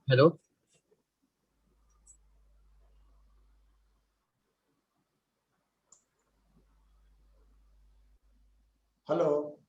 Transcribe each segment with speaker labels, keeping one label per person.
Speaker 1: Hello.
Speaker 2: Hello.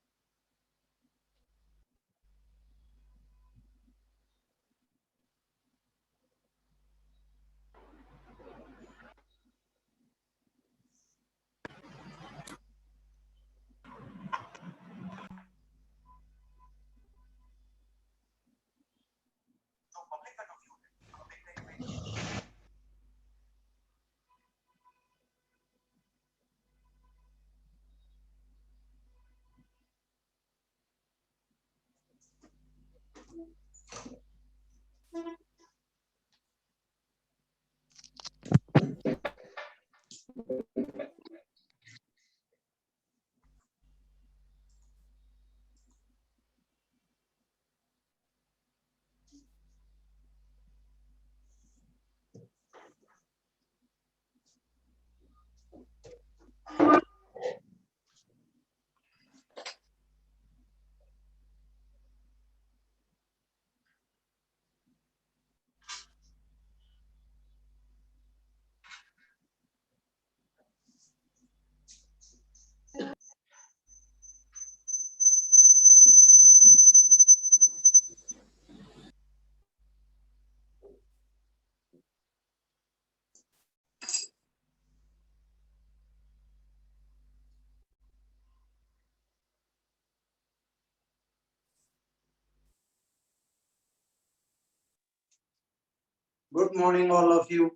Speaker 2: Good morning, all of you.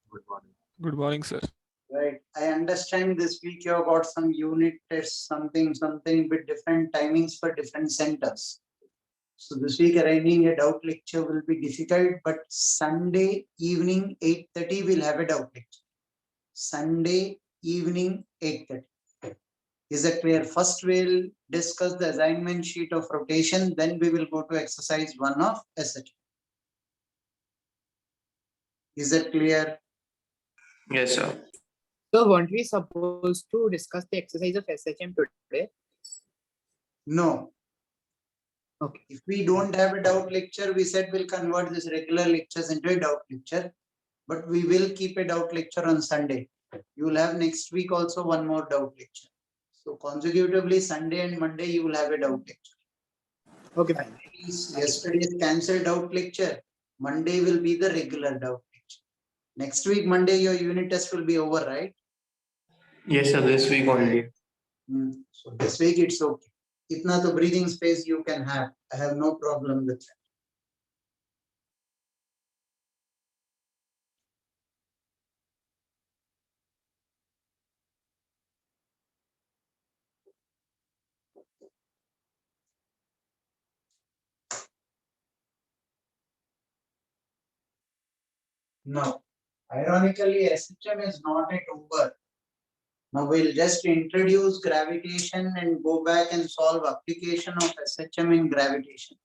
Speaker 1: Good morning.
Speaker 3: Good morning, sir.
Speaker 2: Right. I understand this week you have got some unit tests, something with different timings for different centers. So this week arranging a doubt lecture will be difficult, but Sunday evening 8:30 we'll have a doubt lecture. Sunday evening 8:30. Is that clear? First we'll discuss the assignment sheet of rotation, then we will go to exercise 1 of SH. Is that clear?
Speaker 4: Yes, sir.
Speaker 1: So, weren't we supposed to discuss the exercise of SHM today?
Speaker 2: No.
Speaker 1: Okay.
Speaker 2: If we don't have a doubt lecture, we said we'll convert this regular lectures into a doubt lecture, but we will keep a doubt lecture on Sunday. You will have next week also one more doubt lecture. So consecutively, Sunday and Monday, you will have a doubt lecture.
Speaker 1: Okay, fine.
Speaker 2: Yesterday's cancelled doubt lecture. Monday will be the regular doubt lecture. Next week, Monday, your unit test will be over, right?
Speaker 4: Yes, sir. This week only.
Speaker 2: So this week it's okay. Itna to breathing space you can have. I have no problem with that. No. Ironically, SHM is not a number. Now we'll just introduce gravitation and go back and solve application of SHM in gravitation.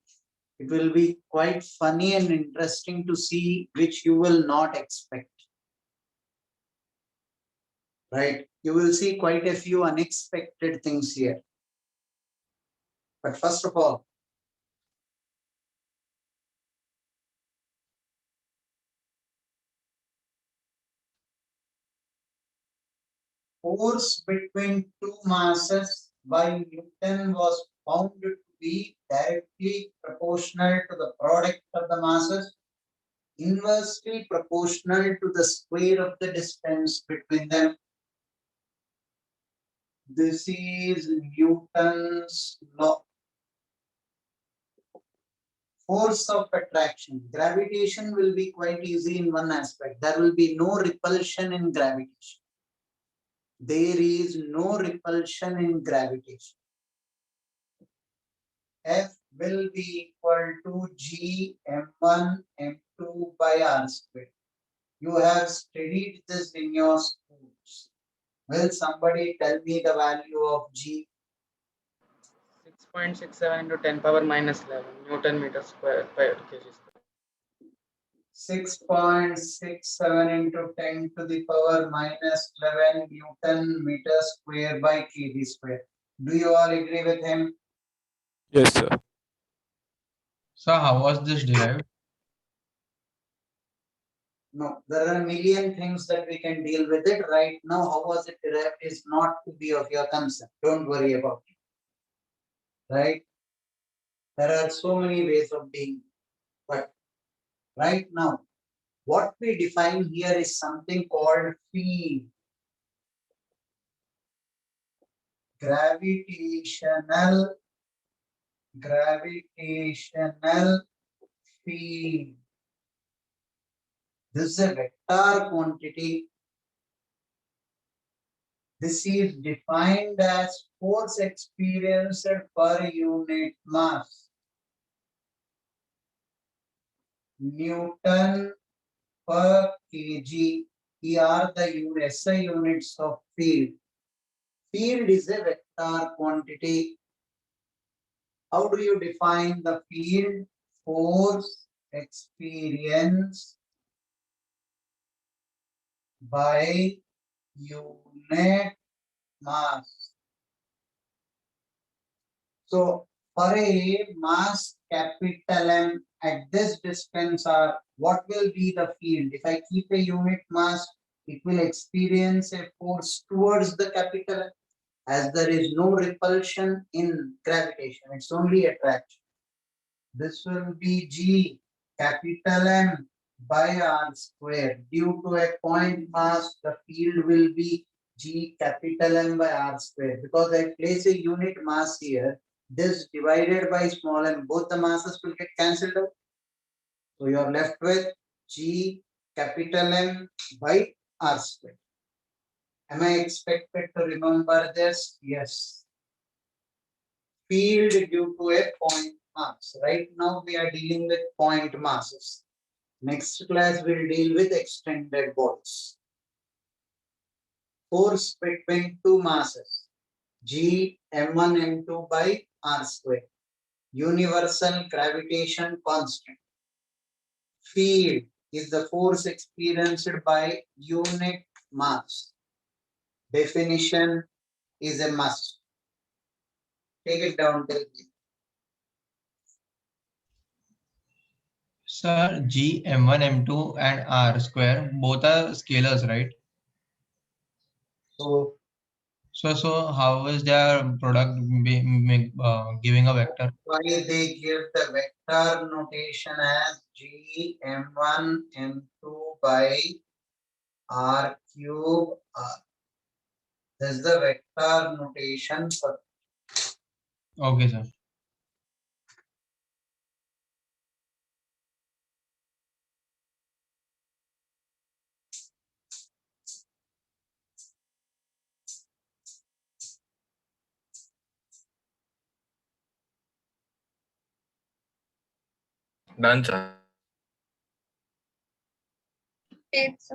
Speaker 2: It will be quite funny and interesting to see which you will not expect. Right? You will see quite a few unexpected things here. But first of all, force between two masses by Newton was found to be directly proportional to the product of the masses, inversely proportional to the square of the distance between them. This is Newton's law. Force of attraction. Gravitation will be quite easy in one aspect. There will be no repulsion in gravitation. There is no repulsion in gravitation. F will be equal to G m1 m2 by r squared. You have studied this in your schools. Will somebody tell me the value of G?
Speaker 5: 6.67 into 10 power minus 11 Newton meter square per kg square.
Speaker 2: 6.67 into 10 to the power minus 11 Newton meter square by kg square. Do you all agree with him?
Speaker 3: Yes, sir. So how was this derived?
Speaker 2: No, there are a million things that we can deal with it right now. How was it derived is not to be of your concern. Don't worry about it. Right? There are so many ways of being, but right now, what we define here is something called field. Gravitational field. This is a vector quantity. This is defined as force experienced per unit mass. Newton per kg. Here are the SI units of field. Field is a vector quantity. How do you define the field? Force experienced by unit mass. So for a mass capital M at this distance, what will be the field? If I keep a unit mass, it will experience a force towards the capital M, as there is no repulsion in gravitation, it's only attraction. This will be G capital M by R square. Due to a point mass, the field will be G capital M by R square. Because I place a unit mass here, this divided by small m, both the masses will get cancelled out. So you are left with G capital M by R square. Am I expected to remember this? Yes. Field due to a point mass. Right now we are dealing with point masses. Next class we'll deal with extended balls. Force between two masses. G m1 m2 by r square. Universal gravitation constant. Field is the force experienced by unit mass. Definition is a must. Take it down till the
Speaker 3: Sir, G, M1, M2 and R square, both are scalars, right?
Speaker 2: so
Speaker 3: So how is their product giving a vector?
Speaker 2: why they give the vector notation as G m1 m2 by r cube r. This is the vector notation for
Speaker 3: Okay, sir.
Speaker 4: Done, sir.
Speaker 6: It's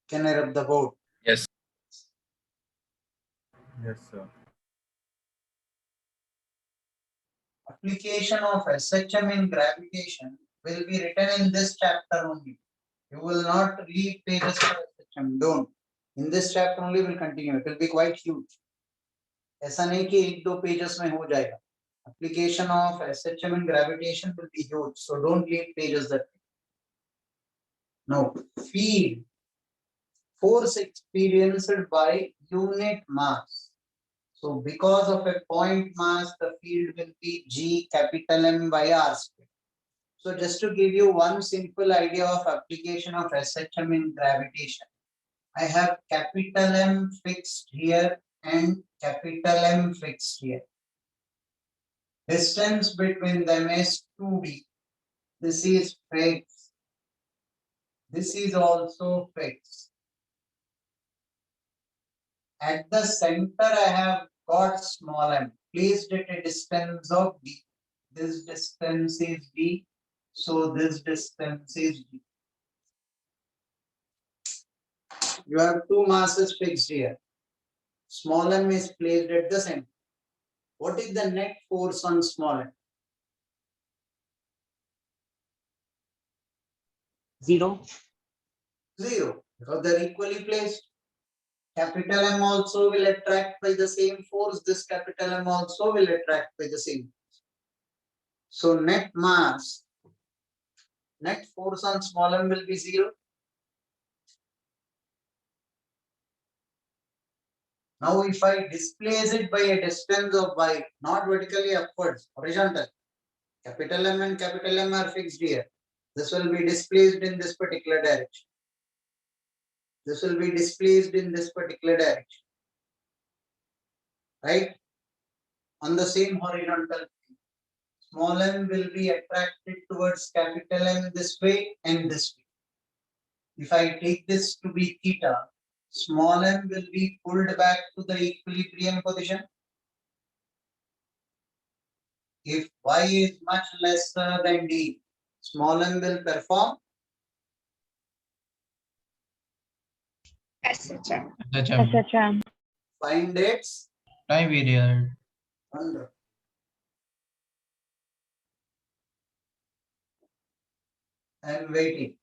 Speaker 2: can I rub the board?
Speaker 4: Yes.
Speaker 7: Yes, sir.
Speaker 2: Application of SHM in gravitation will be written in this chapter only. You will not leave pages for SHM. Don't. In this chapter only will continue. It will be quite huge. ऐसा नहीं कि एक दो pages में हो जाएगा. Application of SHM in gravitation will be huge, so don't leave pages that way. Now, field force experienced by unit mass. So because of a point mass, the field will be G capital M by R square. So just to give you one simple idea of application of SHM in gravitation, I have capital M fixed here and capital M fixed here. Distance between them is 2d. This is fixed. This is also fixed. At the center, I have got small m placed at a distance of d. This distance is d, so this distance is d. You have two masses fixed here. Small m is placed at the center. What is the net force on small m?
Speaker 1: 0.
Speaker 2: 0, because they are equally placed. Capital M also will attract by the same force. This capital M also will attract by the same force. So net mass, net force on small m will be 0. Now if I displace it by a distance of y, not vertically upwards, horizontal, capital M and capital M are fixed here. This will be displaced in this particular direction. This will be displaced in this particular direction. Right? On the same horizontal plane. Small m will be attracted towards capital M this way and this way. If I take this to be theta, small m will be pulled back to the equilibrium position. If y is much lesser than d, small m will perform
Speaker 6: SHM.
Speaker 3: SHM.
Speaker 6: SHM.
Speaker 2: find its
Speaker 3: Time period.
Speaker 2: under. And waiting.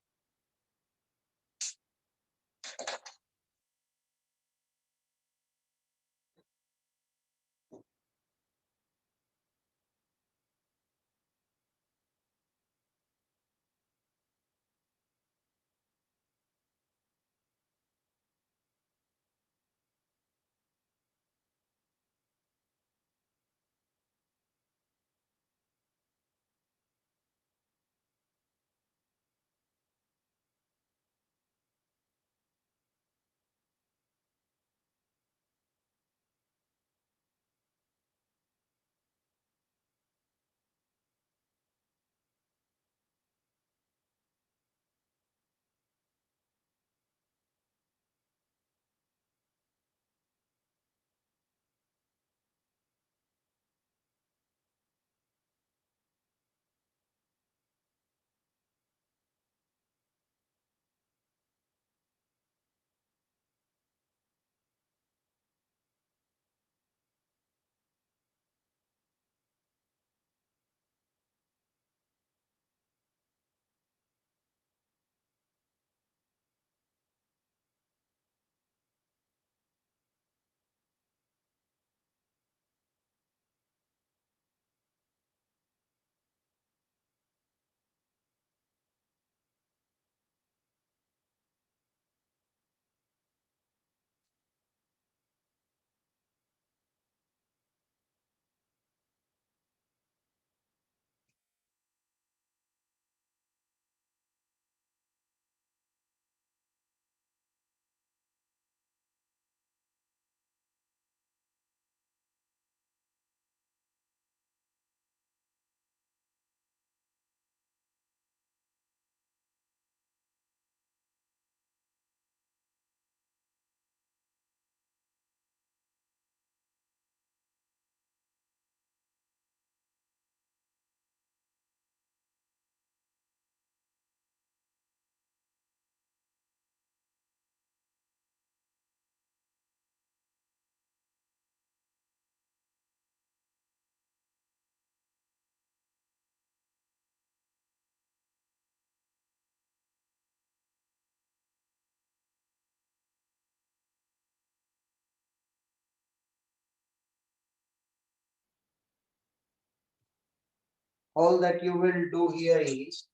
Speaker 2: all that you will do here is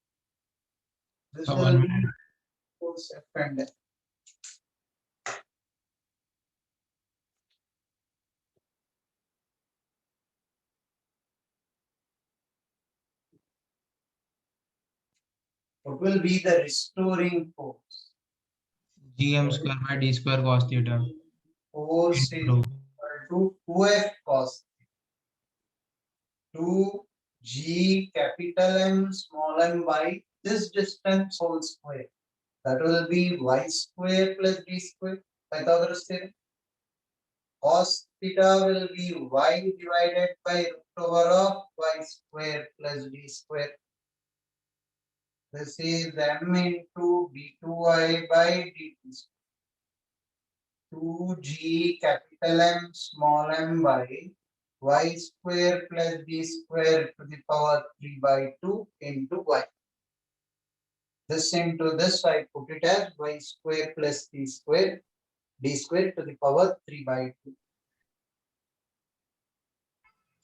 Speaker 2: this
Speaker 3: So
Speaker 2: will
Speaker 3: 1
Speaker 2: be
Speaker 3: minute.
Speaker 2: force F and F. What will be the restoring force?
Speaker 3: GM square by D square cos theta.
Speaker 2: Force is
Speaker 3: Into
Speaker 2: equal to 2F cos 2G capital M small m by this distance whole square. That will be y square plus d square. Pythagoras theorem. Cos theta will be y divided by root over of y square plus d square. This is m into d2y by dt. 2g capital M small m by y square plus d square to the power 3 by 2 into y. This into this, I put it as y square plus d square to the power 3 by 2.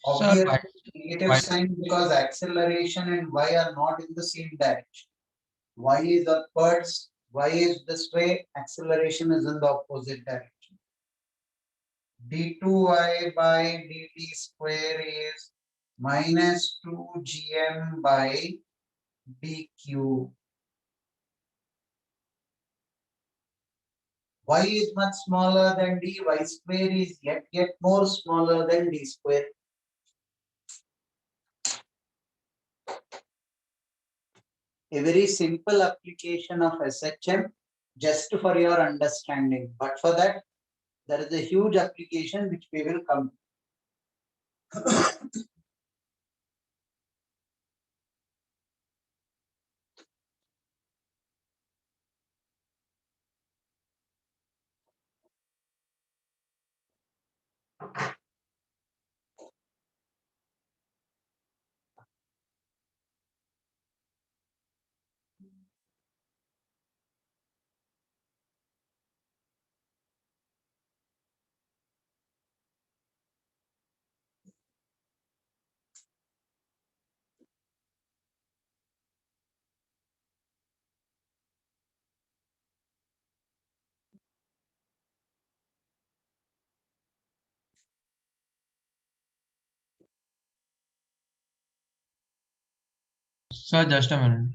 Speaker 3: Sir,
Speaker 2: Obviously, negative
Speaker 3: why-
Speaker 2: sign because acceleration and y are not in the same direction. Y is upwards, y is this way, acceleration is in the opposite direction. d2y by dt square is minus 2gm by dq. Y is much smaller than d, y square is yet more smaller than d square. A very simple application of SHM just for your understanding. But for that, there is a huge application which we will come.
Speaker 3: sir, just a minute.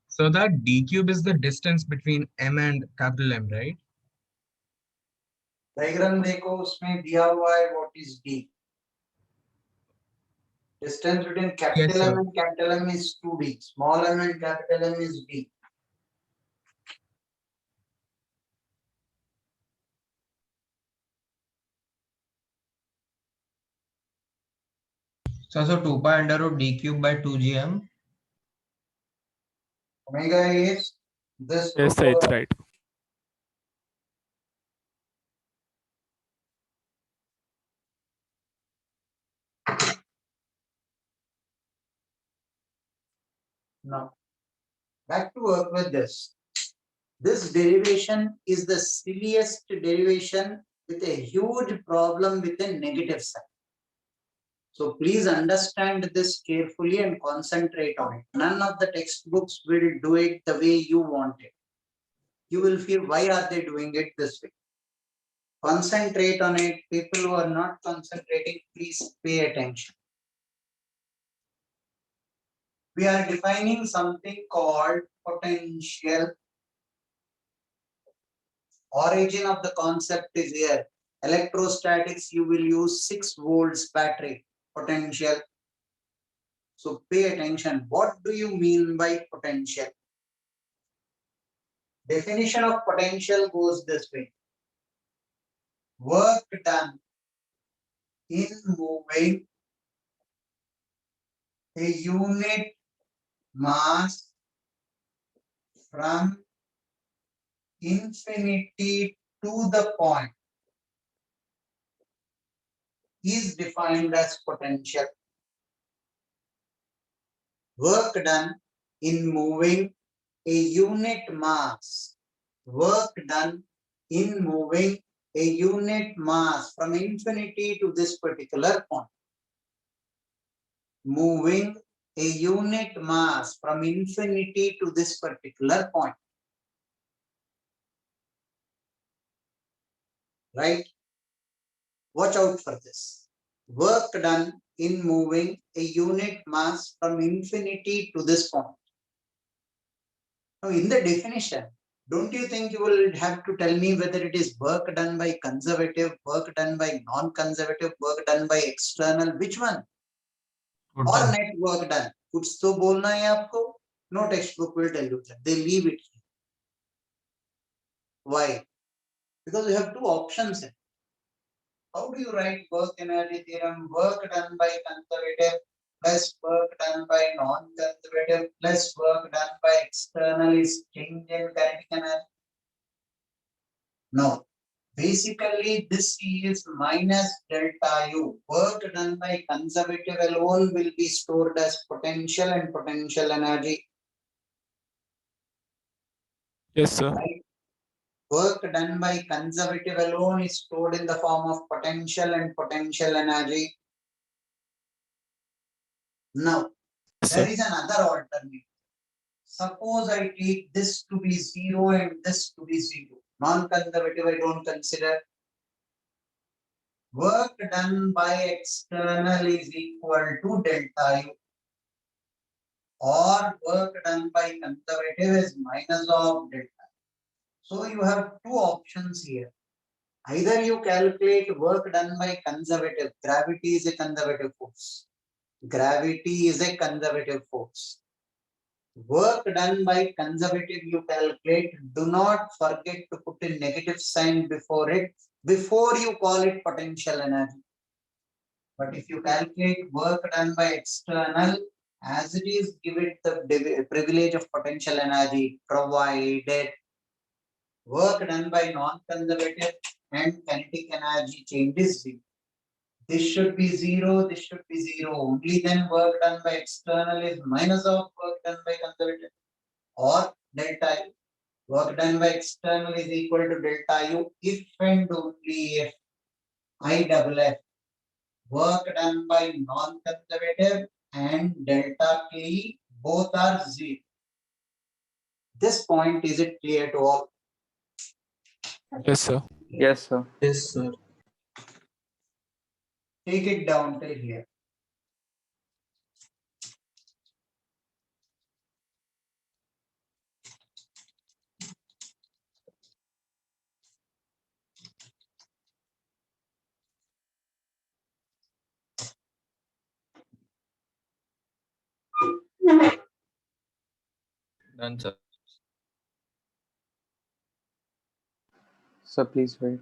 Speaker 6: So that d cube is the distance between m and capital M, right?
Speaker 2: Diagram देखो उसमें दिया हुआ है what is d. Distance between
Speaker 6: Yes,
Speaker 2: capital
Speaker 6: sir.
Speaker 2: M and capital M is 2d. Small m and capital M is d.
Speaker 3: So 2 pi under root D cube by 2gm.
Speaker 2: Omega is this.
Speaker 7: Yes, sir, it's right.
Speaker 2: Now, back to work with this. This derivation is the silliest derivation with a huge problem with a negative sign. So please understand this carefully and concentrate on it. None of the textbooks will do it the way you want it. You will feel, why are they doing it this way? Concentrate on it. People who are not concentrating, please pay attention. We are defining something called potential. Origin of the concept is here. Electrostatics, you will use 6 volts battery potential. So pay attention. What do you mean by potential? Definition of potential goes this way. Work done in moving a unit mass from infinity to the point is defined as potential. Work done in moving a unit mass. Work done in moving a unit mass from infinity to this particular point. Moving a unit mass from infinity to this particular point. Right? Watch out for this. Work done in moving a unit mass from infinity to this point. Now, in the definition, don't you think you will have to tell me whether it is work done by conservative, work done by non-conservative, work done by external, which one? Or
Speaker 3: Total.
Speaker 2: net work done? कुछ तो बोलना है आपको. No textbook will tell you that. They leave it. Why? Because you have two options. How do you write work energy theorem? Work done by conservative plus work done by non-conservative plus work done by external is change in kinetic energy. No. Basically, this is minus delta U. Work done by conservative alone will be stored as potential and potential energy.
Speaker 7: Yes, sir.
Speaker 2: Right? Work done by conservative alone is stored in the form of potential and potential energy. Now,
Speaker 7: Yes,
Speaker 2: there
Speaker 7: sir.
Speaker 2: is another alternative. Suppose I take this to be 0 and this to be 0. Non-conservative I don't consider. Work done by external is equal to delta U. Or work done by conservative is minus of delta. So you have two options here. Either you calculate work done by conservative. Gravity is a conservative force. Gravity is a conservative force. Work done by conservative you calculate. Do not forget to put a negative sign before it, before you call it potential energy. But if you calculate work done by external, as it is, give it the privilege of potential energy, provided work done by non-conservative and kinetic energy changes zero. This should be 0, this should be 0. Only then work done by external is minus of work done by conservative or delta U. Work done by external is equal to delta U if and only if IFF work done by non-conservative and delta K both are 0. This point, is it clear to all?
Speaker 7: Yes, sir.
Speaker 5: Yes, sir.
Speaker 6: Yes, sir.
Speaker 2: Take it down till here.
Speaker 6: Done, sir.
Speaker 5: Sir, please wait.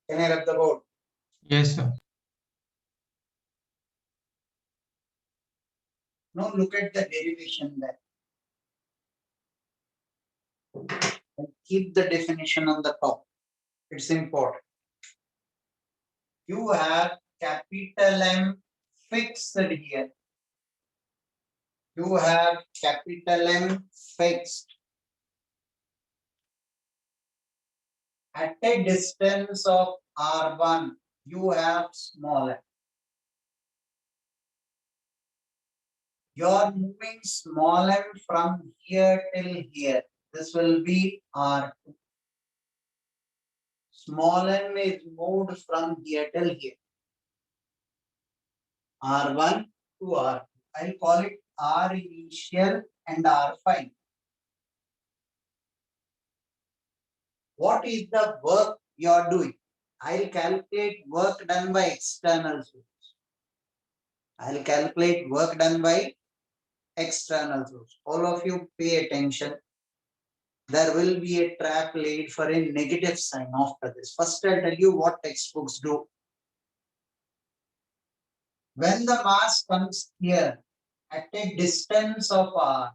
Speaker 2: Can I rub the board?
Speaker 3: Yes, sir.
Speaker 2: Now look at the derivation there. And keep the definition on the top. It's important. You have capital M fixed here. You have capital M fixed at a distance of R1. You have small m. You're moving small m from here till here. This will be R2. Small m is moved from here till here. R1 to R2. I'll call it R initial and R final. What is the work you are doing? I'll calculate work done by external source. I'll calculate work done by external source. All of you pay attention. There will be a trap laid for a negative sign after this. First, I'll tell you what textbooks do. When the mass comes here at a distance of R,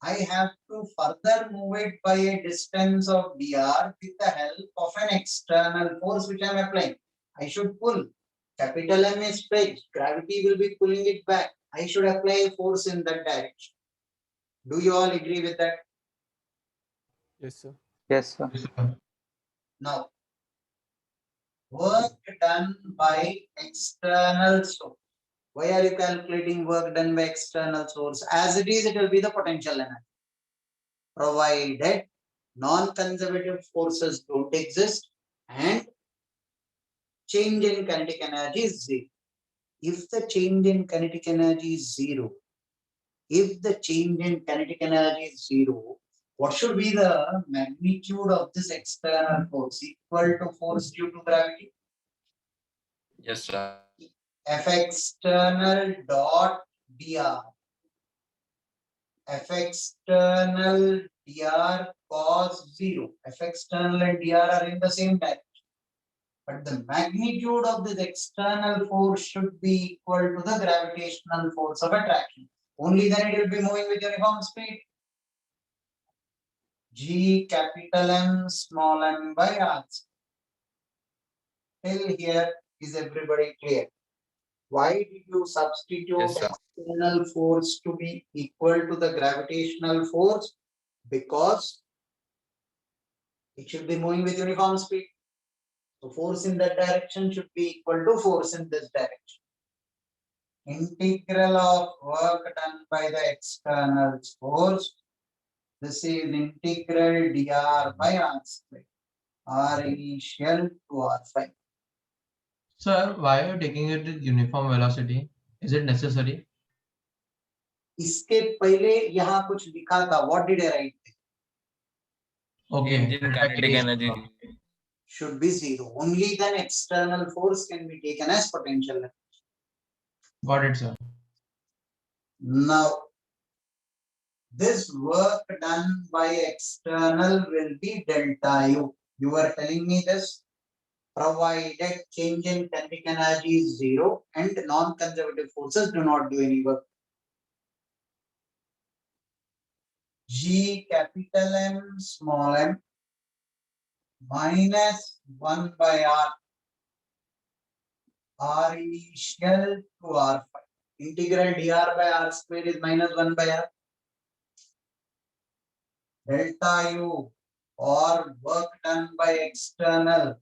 Speaker 2: I have to further move it by a distance of dr with the help of an external force which I am applying. I should pull. Capital M is fixed. Gravity will be pulling it back. I should apply a force in that direction. Do you all agree with that?
Speaker 7: Yes, sir.
Speaker 5: Yes, sir.
Speaker 3: Yes, sir.
Speaker 2: Now, work done by external source. Why are you calculating work done by external source? As it is, it will be the potential energy. Provided non-conservative forces don't exist and change in kinetic energy is zero. If the change in kinetic energy is zero, what should be the magnitude of this external force? Equal to force due to gravity?
Speaker 8: Yes, sir.
Speaker 2: F external dot dr. F external dr cos 0. F external and dr are in the same direction. But the magnitude of this external force should be equal to the gravitational force of attraction. Only then it will be moving with uniform speed. G capital M small m by r. Till here is everybody clear? Why did you substitute
Speaker 8: Yes, sir.
Speaker 2: external force to be equal to the gravitational force? Because it should be moving with uniform speed. So force in that direction should be equal to force in this direction. Integral of work done by the external force. This is integral dr by r square. R initial to r final.
Speaker 3: Sir, why are you taking it with uniform velocity? Is it necessary?
Speaker 2: इसके पहले यहाँ कुछ लिखा था. What did I write?
Speaker 3: Okay.
Speaker 8: Change in kinetic energy.
Speaker 2: Should be zero. Only then external force can be taken as potential energy.
Speaker 3: Got it, sir.
Speaker 2: Now, this work done by external will be delta U. You are telling me this, provided change in kinetic energy is zero and non-conservative forces do not do any work. G capital M small m minus 1 by r. R initial to r. Integral dr by r square is minus 1 by r. Delta U or work done by external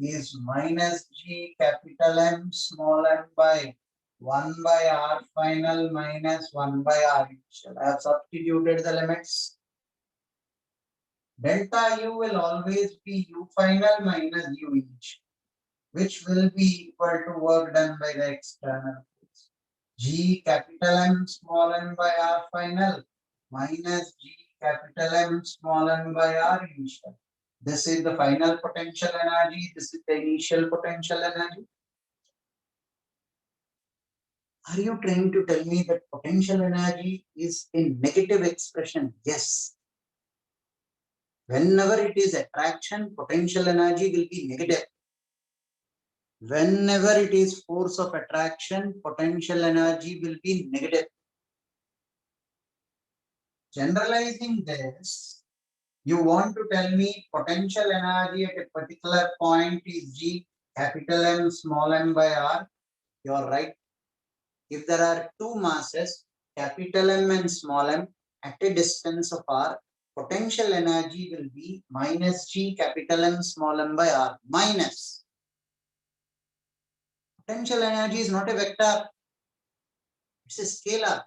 Speaker 2: is minus G capital M small m by 1 by r final minus 1 by r initial. I have substituted the limits. Delta U will always be U final minus U initial, which will be equal to work done by the external force. G capital M small m by r final minus G capital M small m by r initial. This is the final potential energy. This is the initial potential energy. Are you trying to tell me that potential energy is a negative expression? Yes. Whenever it is attraction, potential energy will be negative. Whenever it is force of attraction, potential energy will be negative. Generalizing this, you want to tell me potential energy at a particular point is G capital M small m by R. You are right. If there are two masses, capital M and small m, at a distance of R, potential energy will be minus G capital M small m by R. Minus. Potential energy is not a vector. It's a scalar.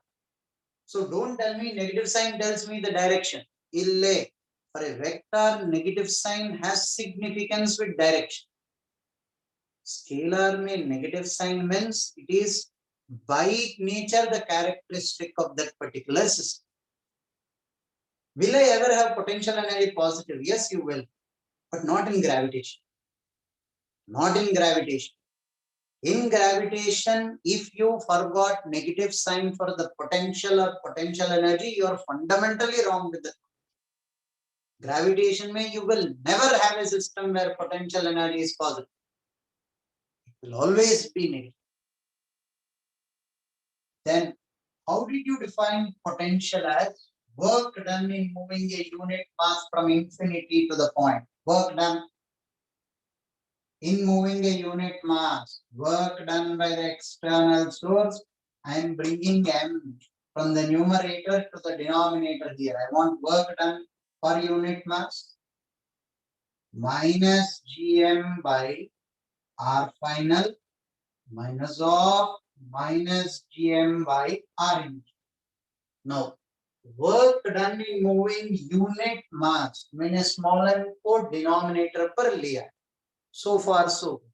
Speaker 2: So don't tell me negative sign tells me the direction. Ille. For a vector, negative sign has significance with direction. Scalar mein negative sign means it is by nature the characteristic of that particular system. Will I ever have potential energy positive? Yes, you will, but not in gravitation. Not in gravitation. In gravitation, if you forgot negative sign for the potential or potential energy, you are fundamentally wrong with it. Gravitation means you will never have a system where potential energy is positive. It will always be negative. Then, how did you define potential as? Work done in moving a unit mass from infinity to the point. Work done in moving a unit mass. Work done by the external source. I am bringing m from the numerator to the denominator here. I want work done per unit mass minus gm by r final minus of minus gm by r inch. Now, work done in moving unit mass मैंने small m को denominator पर लिया. So far so good.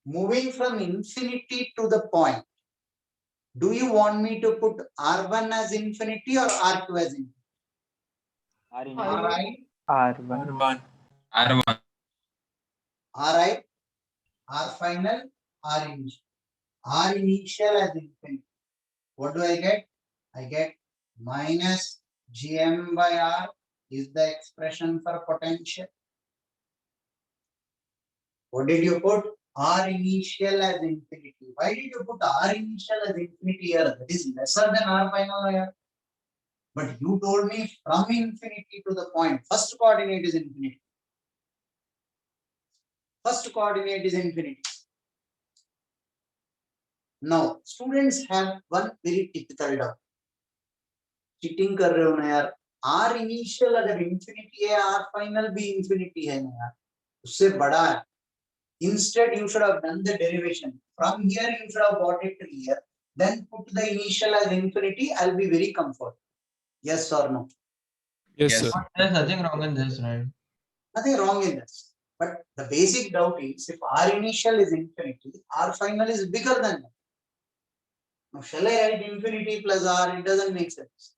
Speaker 2: Moving from infinity to the point. Do you want me to put R1 as infinity or R2 as infinity? Alright.
Speaker 7: R1.
Speaker 8: R1.
Speaker 2: Alright. R final, R initial. R initial as infinity. What do I get? I get minus Gm by R is the expression for potential. What did you put? R initial as infinity. Why did you put R initial as infinity here? That is lesser than R final here. But you told me from infinity to the point. First coordinate is infinity. First coordinate is infinity. Now, students have one very typical doubt. Cheating कर रहे हो ना यार. R initial अगर infinity है, R final भी infinity है ना यार. उससे बड़ा है. Instead, you should have done the derivation. From here, you should have got it to here. Then put the initial as infinity. I'll be very comfortable. Yes or no?
Speaker 7: Yes, sir.
Speaker 3: There's nothing wrong in this, right?
Speaker 2: Nothing wrong in this. But the basic doubt is if R initial is infinity, R final is bigger than that. Now, shall I write infinity plus R? It doesn't make sense.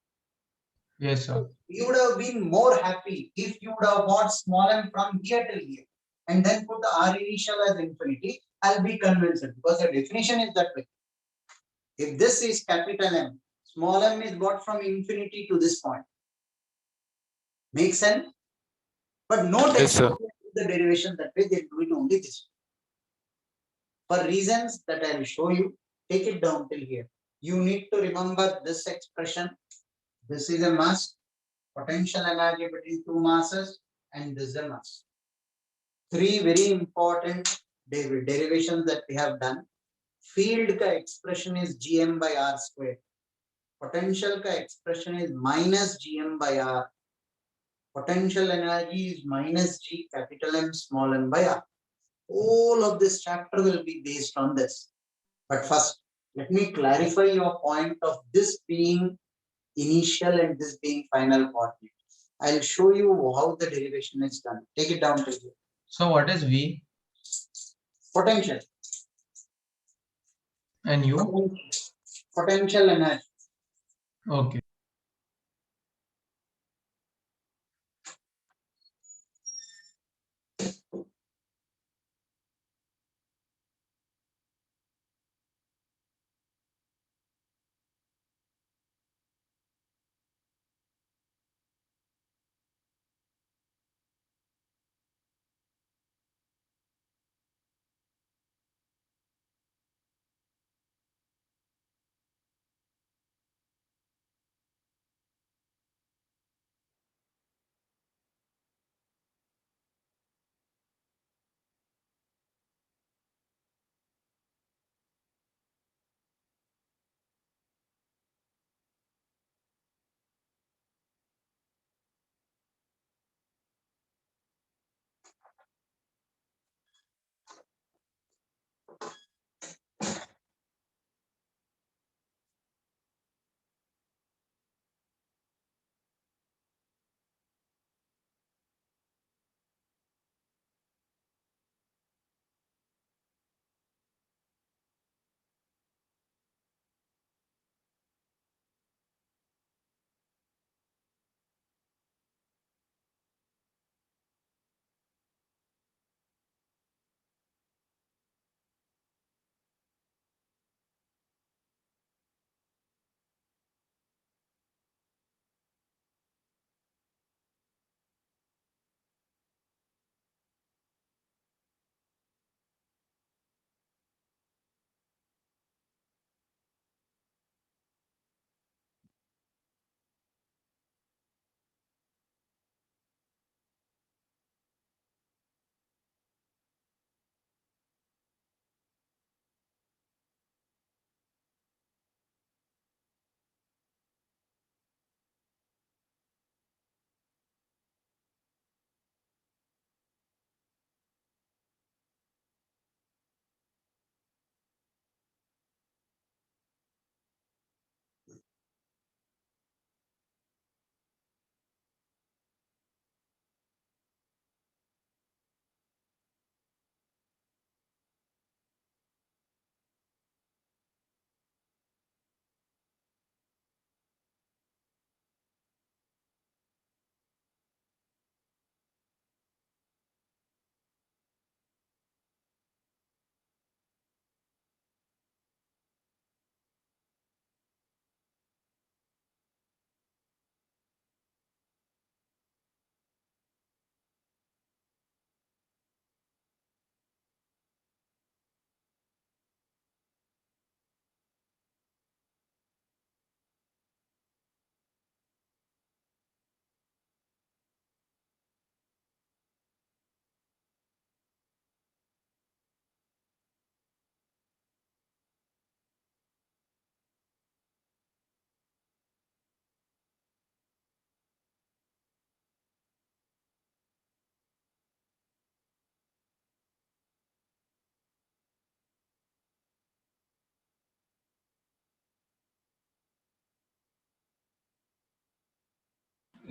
Speaker 3: Yes, sir.
Speaker 2: You would have been more happy if you would have got small m from here till here and then put the R initial as infinity. I'll be convinced because the definition is that way. If this is capital M, small m is brought from infinity to this point. Make sense? But no
Speaker 7: Yes, sir.
Speaker 2: textbook will do the derivation that way, they do it only this way. For reasons that I will show you, take it down till here. You need to remember this expression. This is a mass, potential energy between two masses, and this is a mass. Three very important derivations that we have done. Field ka expression is Gm by R square. Potential ka expression is minus Gm by R. Potential energy is minus G capital M small m by R. All of this chapter will be based on this. But first, let me clarify your point of this being initial and this being final coordinate. I'll show you how the derivation is done. Take it down to here.
Speaker 3: So what is V
Speaker 2: Potential.
Speaker 3: and U?
Speaker 2: Potential energy.
Speaker 3: Okay.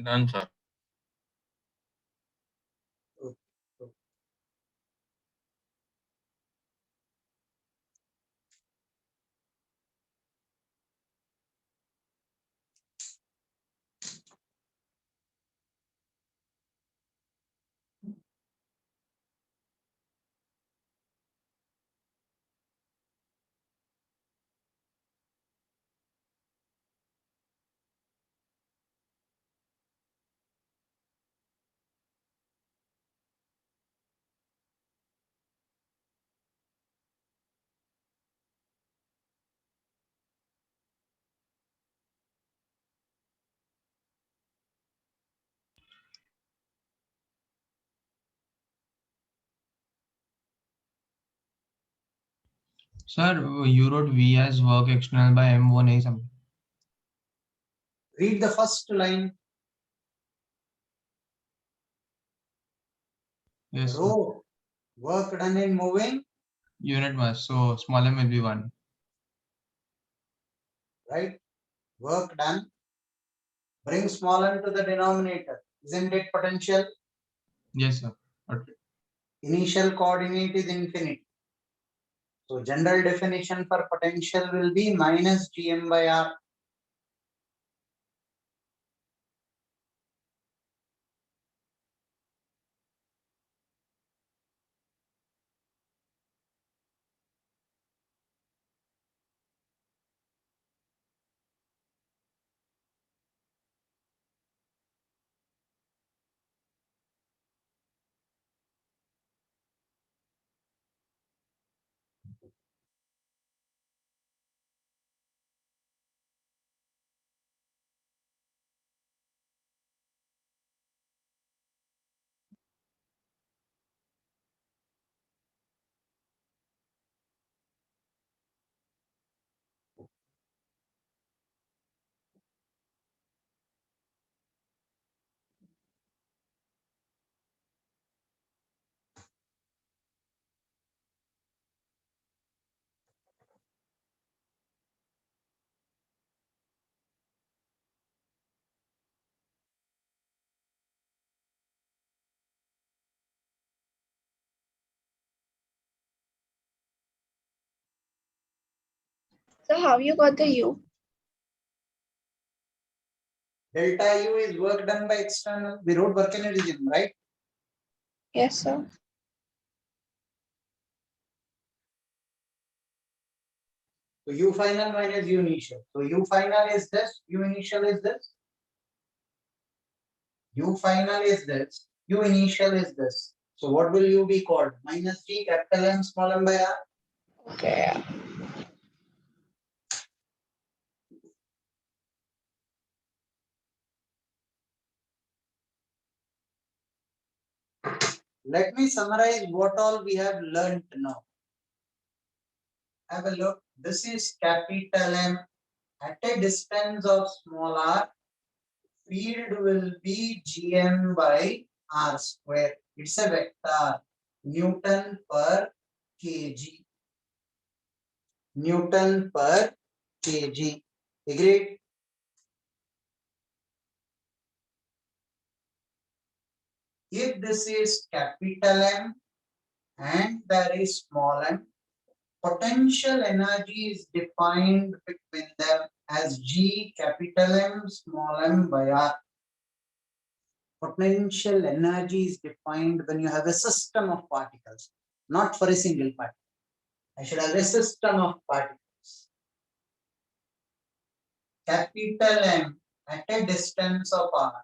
Speaker 8: Done, sir.
Speaker 3: Sir, you wrote V as work external by M, वो नहीं समझा.
Speaker 2: Read the first line.
Speaker 3: Yes, sir.
Speaker 2: Rho, work done in moving,
Speaker 3: Unit mass, so small m will be 1.
Speaker 2: right? Work done. Bring small m to the denominator. Isn't it potential?
Speaker 3: Yes, sir. Okay.
Speaker 2: Initial coordinate is infinity. So general definition for potential will be minus Gm by R.
Speaker 9: So how you got the U?
Speaker 2: Delta U is work done by external. We wrote work energy, right?
Speaker 9: Yes, sir.
Speaker 2: So U final minus U initial. So U final is this, U initial is this. U final is this, U initial is this. So what will U be called? Minus G capital M small m by R.
Speaker 9: Okay.
Speaker 2: Let me summarize what all we have learned now. Have a look. This is capital M at a distance of small r. Field will be Gm by R square. It's a vector. Newton per kg. Newton per kg. Agreed? If this is capital M and there is small m, potential energy is defined between them as G capital M small m by R. Potential energy is defined when you have a system of particles, not for a single particle. I should have a system of particles. Capital M at a distance of R.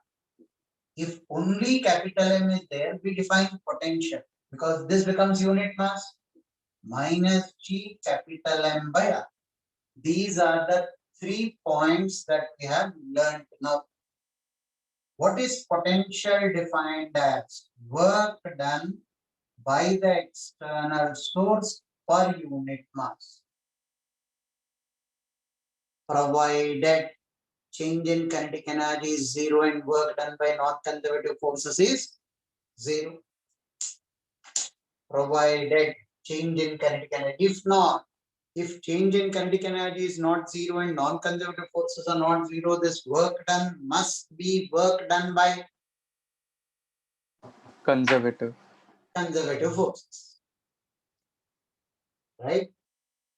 Speaker 2: If only capital M is there, we define potential because this becomes unit mass minus G capital M by R. These are the 3 points that we have learned now. What is potential defined as? Work done by the external source per unit mass, provided change in kinetic energy is 0 and work done by non-conservative forces is 0. Provided change in kinetic energy. If not, If change in kinetic energy is not zero and non-conservative forces are not zero, this work done must be work done by
Speaker 5: Conservative.
Speaker 2: conservative forces. Right?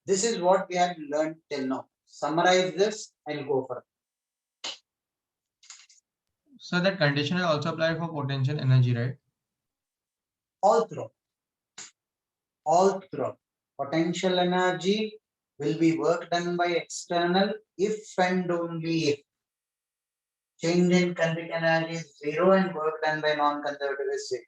Speaker 2: This is what we have learned till now. Summarize this and go for it.
Speaker 3: So that condition is also applied for potential energy, right?
Speaker 2: All through. Potential energy will be work done by external if and only if change in kinetic energy is zero and work done by non-conservative is zero.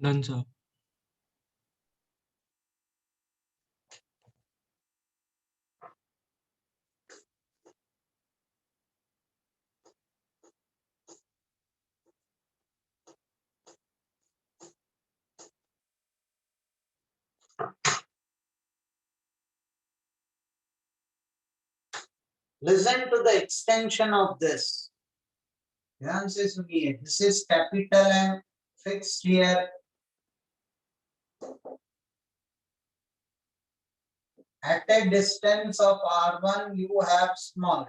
Speaker 7: None, sir.
Speaker 2: Listen to the extension of this. Dhyan se suniye. This is capital M fixed here. At a distance of R1, you have small.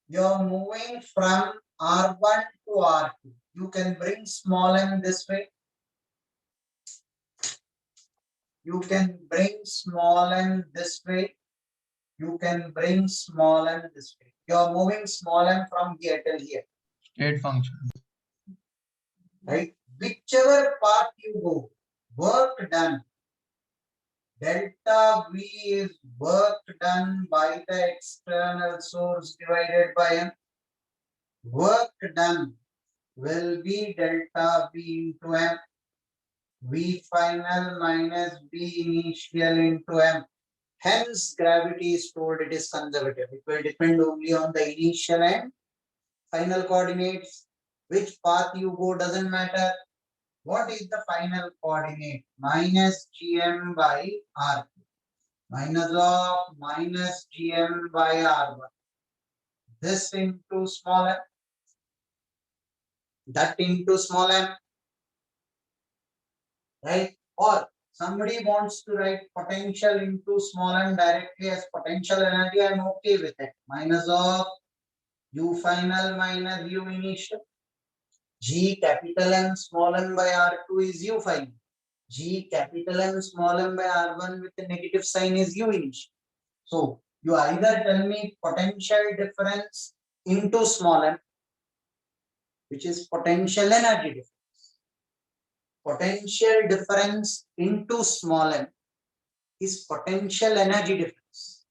Speaker 2: You're moving from R1 to R2. You can bring small m this way. You can bring small m this way. You can bring small m this way. You're moving small m from here till here.
Speaker 3: State function.
Speaker 2: Right? Whichever path you go, work done. Delta V is work done by the external source divided by M. Work done will be delta V into M. V final minus V initial into M. Hence, gravity is told it is conservative. It will depend only on the initial and final coordinates. Which path you go doesn't matter. What is the final coordinate? Minus Gm by R2. Minus of minus Gm by R1. This into small m. That into small m. Right? Or somebody wants to write potential into small m directly as potential energy. I'm okay with it. Minus of U final minus U initial. G capital M small m by R2 is U final. G capital M small m by R1 with a negative sign is U initial. So you either tell me potential difference into small m, which is potential energy difference. Potential difference into small m is potential energy difference.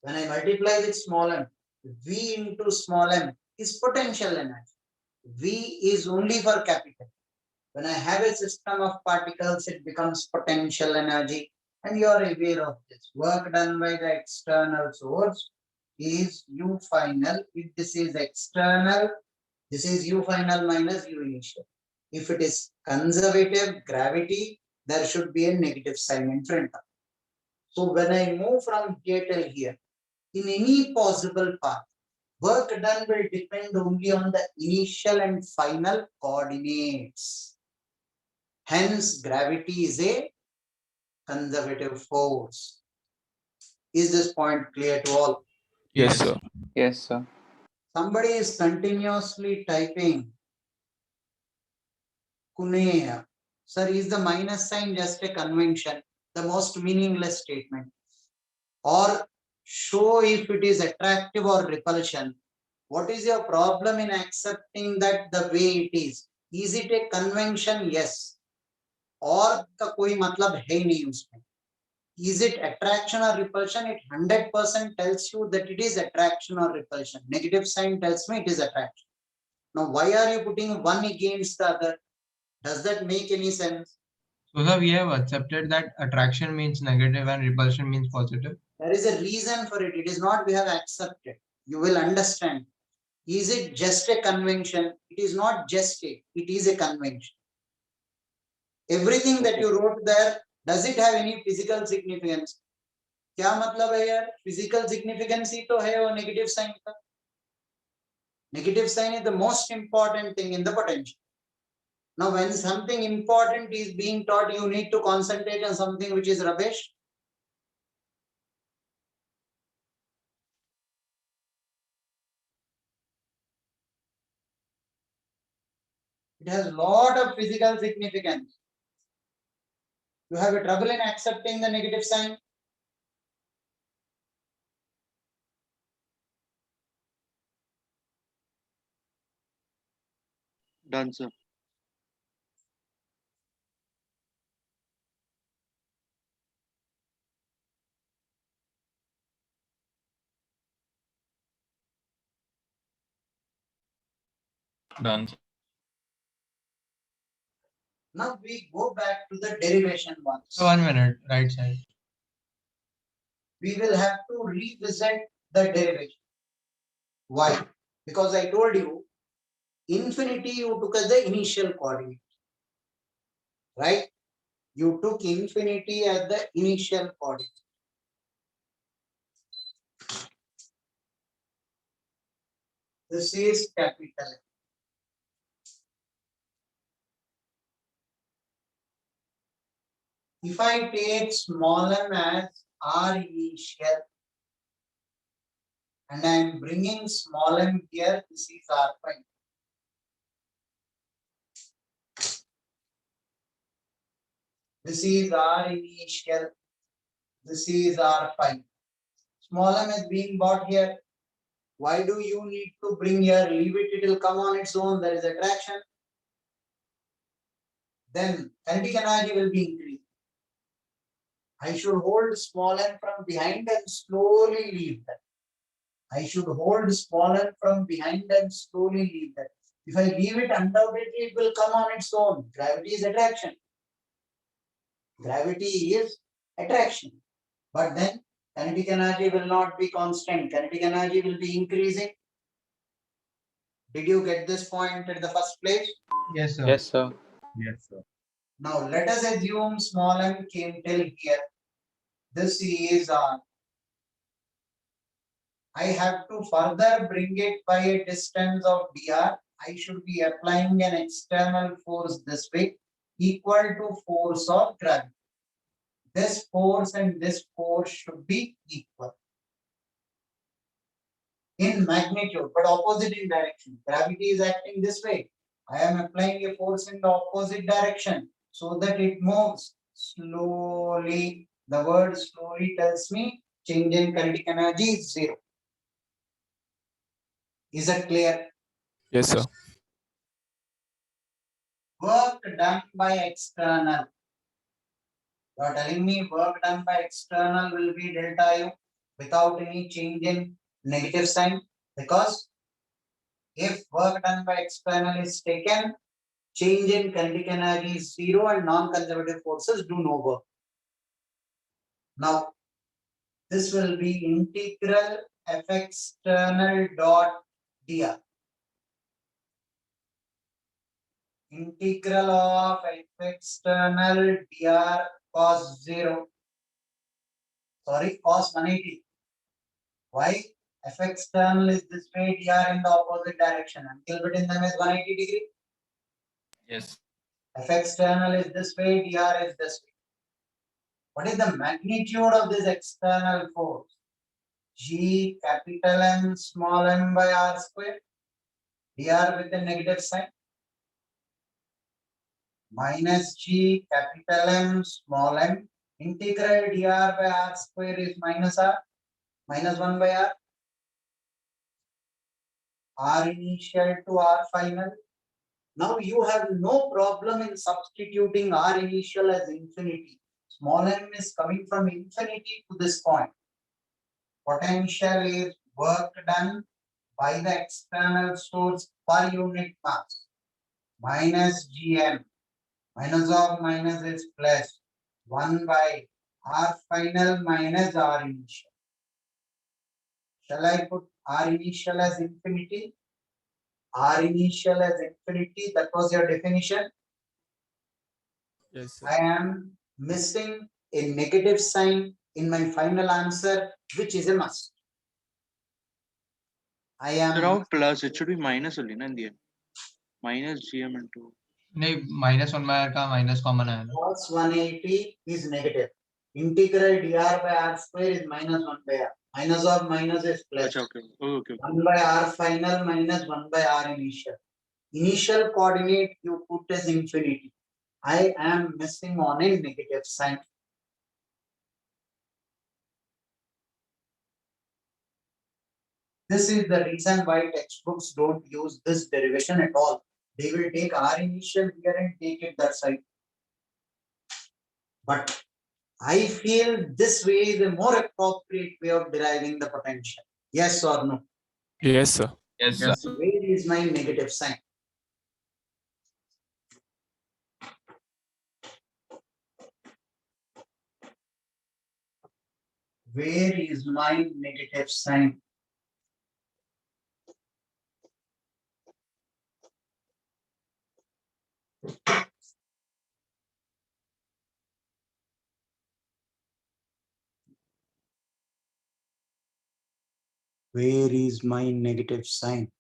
Speaker 2: When I multiply with small m, V into small m is potential energy. V is only for capital. When I have a system of particles, it becomes potential energy. And you are aware of this. Work done by the external source is U final. If this is external, this is U final minus U initial. If it is conservative gravity, there should be a negative sign in front of it. So when I move from here till here, in any possible path, work done will depend only on the initial and final coordinates. Hence, gravity is a conservative force. Is this point clear to all?
Speaker 7: Yes, sir.
Speaker 5: Yes, sir.
Speaker 2: Somebody is continuously typing Kuneya. Sir, is the minus sign just a convention? The most meaningless statement. Or show if it is attractive or repulsion. What is your problem in accepting that the way it is? Is it a convention? Yes. और का कोई मतलब है नहीं उसमें. Is it attraction or repulsion? It 100% tells you that it is attraction or repulsion. Negative sign tells me it is attraction. Now, why are you putting one against the other? Does that make any sense?
Speaker 3: So sir, we have accepted that attraction means negative and repulsion means positive.
Speaker 2: There is a reason for it. It is not we have accepted. You will understand. Is it just a convention? It is not just it is a convention. Everything that you wrote there, does it have any physical significance? क्या मतलब है यार? Physical significance ही तो है वो negative sign का. Negative sign is the most important thing in the potential. Now, when something important is being taught, you need to concentrate on something which is rubbish. It has a lot of physical significance. You have a trouble in accepting the negative sign.
Speaker 5: Done, sir.
Speaker 8: Done.
Speaker 2: Now we go back to the derivation once.
Speaker 3: So 1 minute, right side.
Speaker 2: We will have to revisit the derivation. Why? Because I told you, infinity you took as the initial coordinate. Right? You took infinity as the initial coordinate. This is capital M. If I take small m as R initial and I am bringing small m here, this is R prime. This is R initial. This is R prime. Small m is being brought here. Why do you need to bring here? Leave it, it will come on its own. There is attraction. Then kinetic energy will be increased. I should hold small m from behind and slowly leave that. I should hold small m from behind and slowly leave that. If I leave it, undoubtedly it will come on its own. Gravity is attraction. Gravity is attraction. But then kinetic energy will not be constant. Kinetic energy will be increasing. Did you get this point at the first place?
Speaker 3: Yes sir.
Speaker 5: Yes, sir.
Speaker 6: Yes, sir.
Speaker 2: Now let us assume small m came till here. This is R. I have to further bring it by a distance of dr. I should be applying an external force this way equal to force of gravity. This force and this force should be equal in magnitude, but opposite in direction. Gravity is acting this way. I am applying a force in the opposite direction so that it moves slowly. The word slowly tells me change in kinetic energy is 0. Is that clear?
Speaker 7: Yes, sir.
Speaker 2: Work done by external. You are telling me work done by external will be delta U without any change in negative sign, because if work done by external is taken, change in kinetic energy is zero and non-conservative forces do no work. Now, this will be integral F external dot dr. Integral of F external dr cos 0. Sorry, cos 180. Why? F external is this way, dr in the opposite direction. Angle between them is 180 degree.
Speaker 8: Yes.
Speaker 2: F external is this way, dr is this way. What is the magnitude of this external force? G capital M small m by r square. Dr with a negative sign. Minus G capital M small m. Integral dr by r square is minus r. Minus 1 by r. R initial to R final. Now you have no problem in substituting R initial as infinity. Small m is coming from infinity to this point. Potential is work done by the external source per unit mass. Minus Gm. Minus of minus is plus 1 by R final minus R initial. Shall I put R initial as infinity? R initial as infinity, that was your definition.
Speaker 7: Yes, sir.
Speaker 2: I am missing a negative sign in my final answer, which is a must. I
Speaker 10: Sir,
Speaker 2: am
Speaker 10: how plus? It should be minus only, na, in the end. Minus GM into.
Speaker 3: नहीं -1 by r का minus common आया ना.
Speaker 2: cos 180 is negative. Integral dr by r square is minus 1 by r. Minus of minus is plus.
Speaker 10: Achha, okay. Oh, okay.
Speaker 2: 1 by r final minus 1 by r initial. Initial coordinate you put as infinity. I am missing on a negative sign. This is the reason why textbooks don't use this derivation at all. They will take R initial here and take it that side. But I feel this way is a more appropriate way of deriving the potential. Yes or no?
Speaker 7: Yes, sir.
Speaker 8: Yes, sir.
Speaker 1: Yes, sir.
Speaker 2: Where is my negative sign? Where is my negative sign? Where is my negative sign?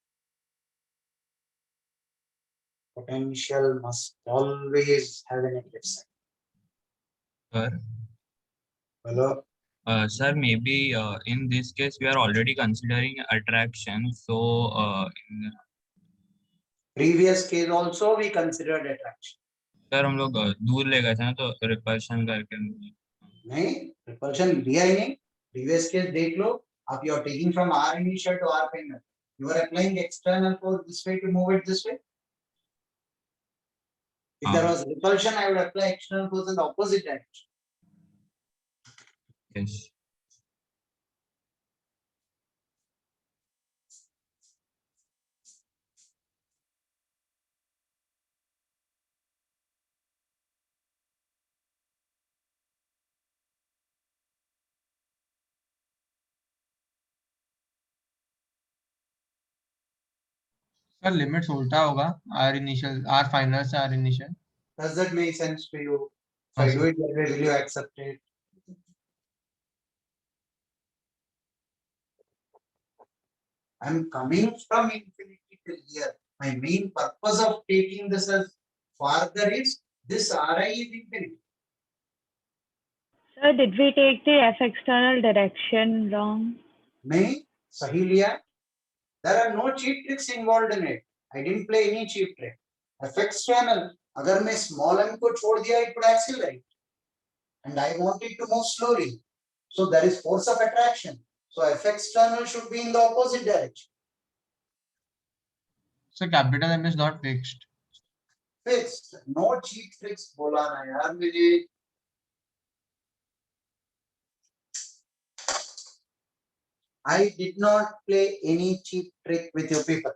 Speaker 2: Potential must always have a negative sign.
Speaker 6: Sir,
Speaker 2: Hello?
Speaker 6: sir, maybe in this case we are already considering attraction. So, in,
Speaker 2: Previous case also we considered attraction.
Speaker 6: sir, हम लोग दूर ले गए थे ना तो repulsion करके.
Speaker 2: नहीं, repulsion लिया ही नहीं. Previous case देख लो. If you are taking from R initial to R final, you are applying external force this way to move it this way. If there was repulsion, I would apply external force in the opposite direction.
Speaker 6: Yes.
Speaker 3: Sir limits उल्टा होगा. R initial R final से R initial.
Speaker 2: Does that make sense to you? If I
Speaker 3: Yes,
Speaker 2: do
Speaker 3: sir.
Speaker 2: it that way, will you accept it? I'm coming from infinity till here. My main purpose of taking this as farther is this Ri is infinity.
Speaker 11: Sir, did we take the F external direction wrong?
Speaker 2: नहीं, सही लिया. There are no cheap tricks involved in it. I didn't play any cheap trick. F external, अगर मैं small m को छोड़ दिया, it would accelerate. And I want it to move slowly. So there is force of attraction. So F external should be in the opposite direction.
Speaker 3: So capital M is not fixed.
Speaker 2: Fixed. No cheap tricks बोला ना यार मुझे. I did not play any cheap trick with you people.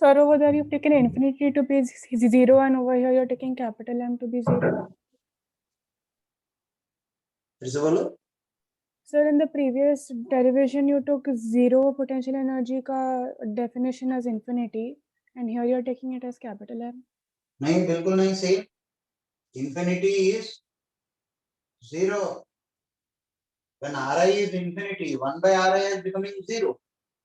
Speaker 11: Sir, over there you've taken infinity to be 0 and over here you're taking capital M to be 0.
Speaker 2: फिर से बोलो.
Speaker 11: Sir, in the previous derivation you took 0 potential energy ka definition as infinity and here you're taking it as capital M.
Speaker 2: नहीं, बिल्कुल नहीं सही. Infinity is 0. When Ri is infinity, 1 by Ri is becoming 0.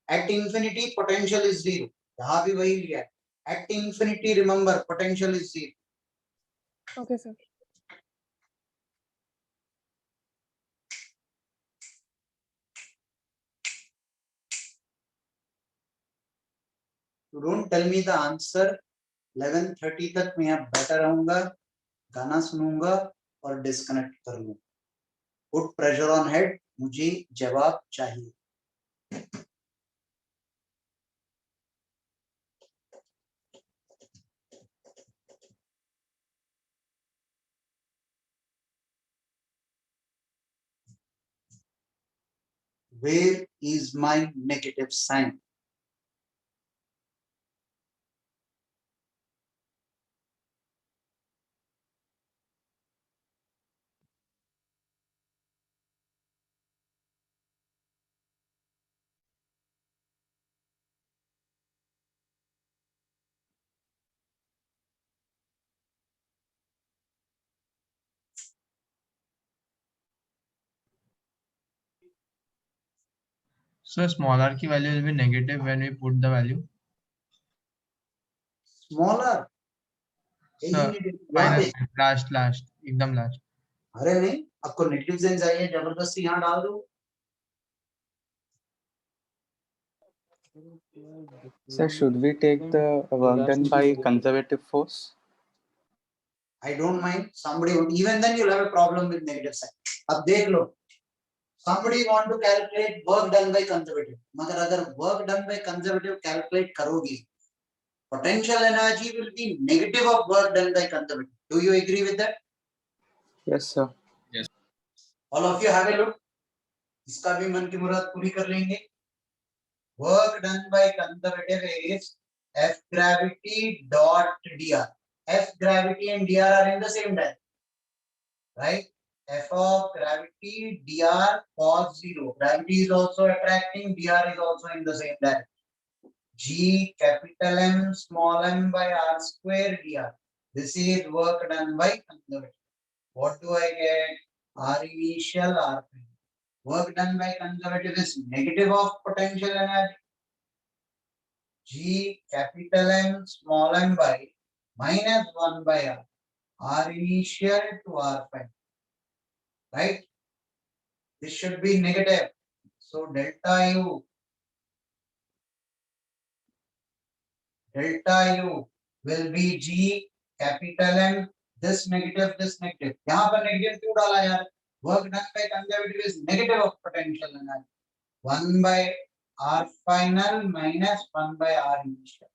Speaker 2: At infinity, potential is 0. यहाँ भी वही लिया है. At infinity, remember, potential is 0.
Speaker 11: Okay, sir.
Speaker 2: You don't tell me the answer. 11:30 तक मैं यहाँ बैठा रहूंगा, गाना सुनूंगा और डिस्कनेक्ट कर लूंगा. Put pressure on head. मुझे जवाब चाहिए. Where is my negative sign?
Speaker 3: So small r की value will be negative when we put the value.
Speaker 2: Smaller.
Speaker 3: So final last एकदम last.
Speaker 2: अरे नहीं, आपको नेगेटिव साइन चाहिए, जबरदस्ती यहाँ डाल दो.
Speaker 5: Sir, should we take the work done by conservative force?
Speaker 2: I don't mind. Somebody would, even then you'll have a problem with negative sign. अब देख लो. Somebody want to calculate work done by conservative. मगर अगर work done by conservative calculate करोगी, potential energy will be negative of work done by conservative. Do you agree with that?
Speaker 5: Yes, sir.
Speaker 2: All of you have a look. इसका भी मन की मुराद पूरी कर लेंगे. Work done by conservative is F gravity dot dr. F gravity and dr are in the same direction, right? F of gravity dr cos 0. Gravity is also attracting, dr is also in the same direction. G capital M small m by r square dr. This is work done by conservative. What do I get? R initial, R final. Work done by conservative is negative of potential energy. G capital M small m by minus 1 by r. R initial to R final. Right? This should be negative. So delta U will be G capital M. This negative. यहाँ पर negative क्यों डाला यार? Work done by conservative is negative of potential energy. 1 by R final minus 1 by R initial.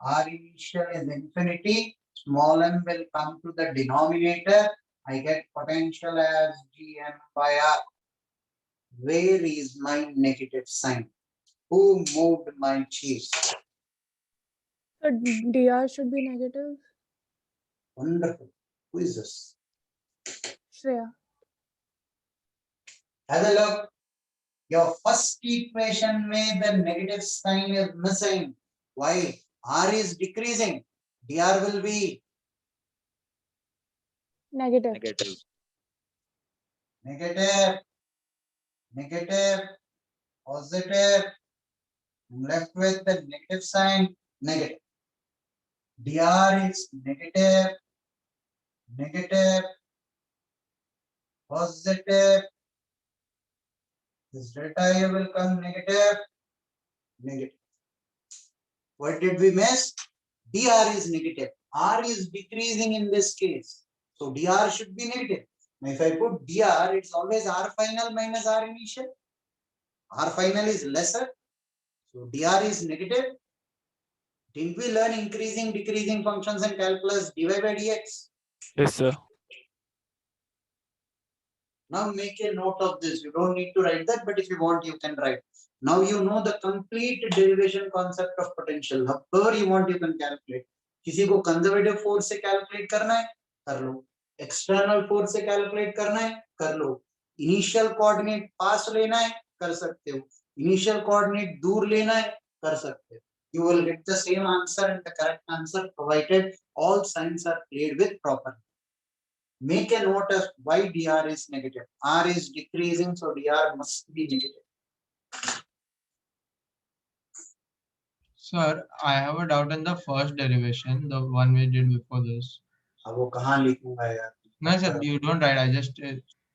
Speaker 2: R initial is infinity. Small m will come to the denominator. I get potential as Gm by R. Where is my negative sign? Who moved my cheese?
Speaker 11: So dr should be negative.
Speaker 2: Wonderful. Who is this?
Speaker 11: Shreya.
Speaker 2: Have a look. Your first equation में the negative sign is missing. Why? R is decreasing. dr will be
Speaker 11: Negative.
Speaker 2: negative, positive. I'm left with the negative sign, negative. dr is negative, positive. This delta U will come negative. What did we miss? dr is negative. R is decreasing in this case. So dr should be negative. Now if I put dr, it's always R final minus R initial. R final is lesser. So dr is negative. Didn't we learn increasing, decreasing functions in calculus dy by dx?
Speaker 7: Yes, sir.
Speaker 2: Now make a note of this. You don't need to write that, but if you want, you can write. Now you know the complete derivation concept of potential. However you want, you can calculate. किसी को conservative force से calculate करना है, कर लो. External force से calculate करना है, कर लो. Initial coordinate पास लेना है, कर सकते हो. Initial coordinate दूर लेना है, कर सकते हो. You will get the same answer and the correct answer provided all signs are played with properly. Make a note of why dr is negative. R is decreasing, so dr must be negative.
Speaker 3: Sir, I have a doubt in the first derivation, the one we did before this.
Speaker 2: अब वो कहाँ लिखूंगा यार?
Speaker 3: No, sir, you don't write. I just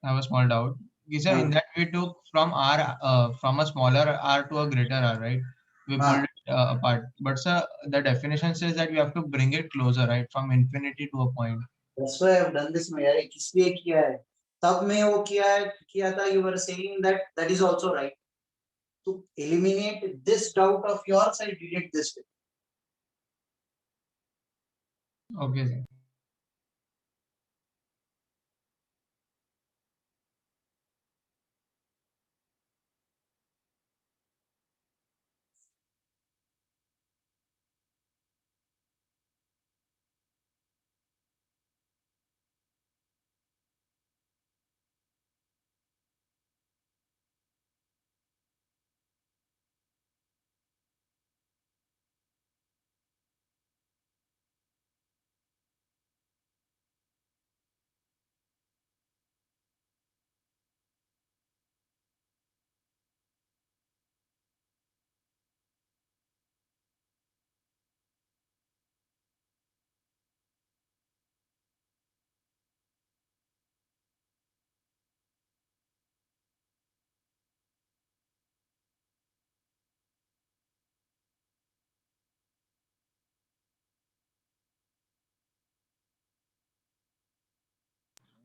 Speaker 3: have a small doubt. Okay, sir, in that we took from R, from a smaller R to a greater R, right? We pulled it apart. But sir, the definition says that we have to bring it closer, right? From infinity to a point.
Speaker 2: That's why I've done this. मैं यार किसलिए किया है? तब मैं वो किया था. You were saying that that is also right. To eliminate this doubt of yours, I did it this way.
Speaker 3: Okay, sir.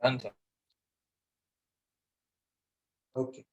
Speaker 8: Done, sir.
Speaker 2: Okay.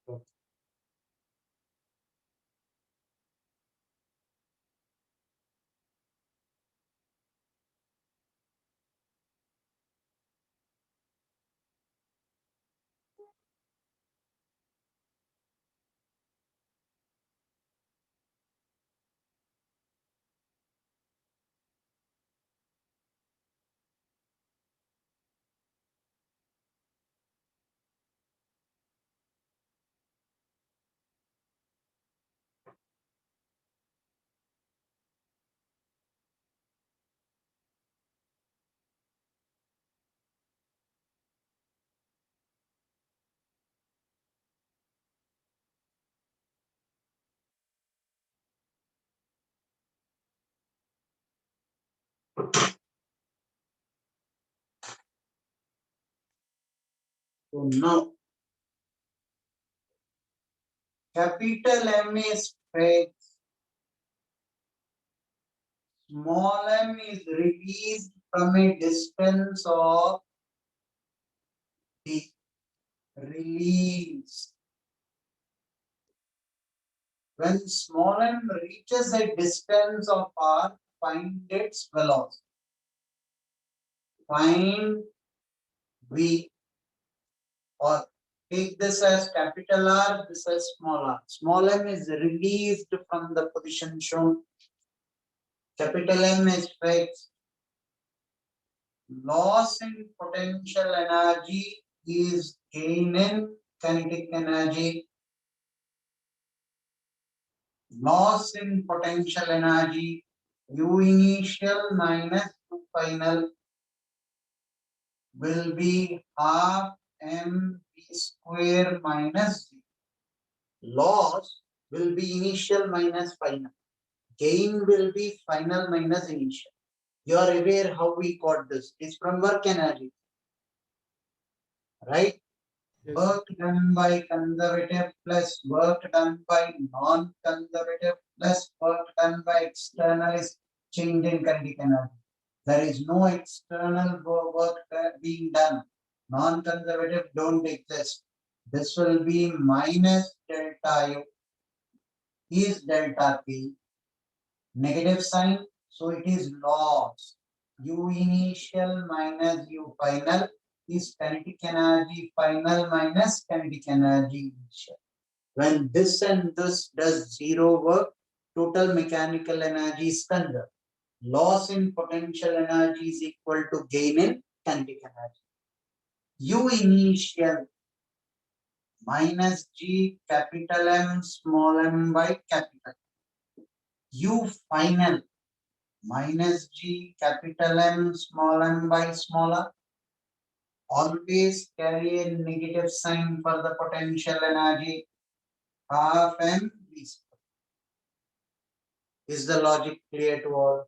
Speaker 2: So now, capital M is fixed, small m is released from a distance of d. Release. When small m reaches a distance of r, find its velocity. Find v, or take this as capital R, this as small r. Small m is released from the position shown. Capital M is fixed. Loss in potential energy is gain in kinetic energy. Loss in potential energy, U initial minus U final, will be half mv square minus g. Loss will be initial minus final. Gain will be final minus initial. You are aware how we got this. It's from work energy. Right?
Speaker 7: Yes.
Speaker 2: Work done by conservative plus work done by non-conservative plus work done by external is change in kinetic energy. There is no external work being done. Non-conservative don't exist. This will be minus delta U. Is delta P negative sign? So it is loss. U initial minus U final is kinetic energy final minus kinetic energy initial. When this and this does zero work, total mechanical energy is conserved. Loss in potential energy is equal to gain in kinetic energy. U initial minus G capital M small m by capital. U final minus G capital M small m by smaller. Always carry a negative sign for the potential energy. Half m v square. Is the logic clear to all?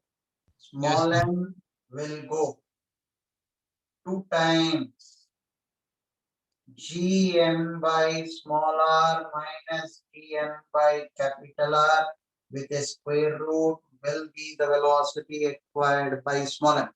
Speaker 2: Small
Speaker 3: Yes,
Speaker 2: m will go 2 times Gm by small r minus Gm by capital R with a square root will be the velocity acquired by small m.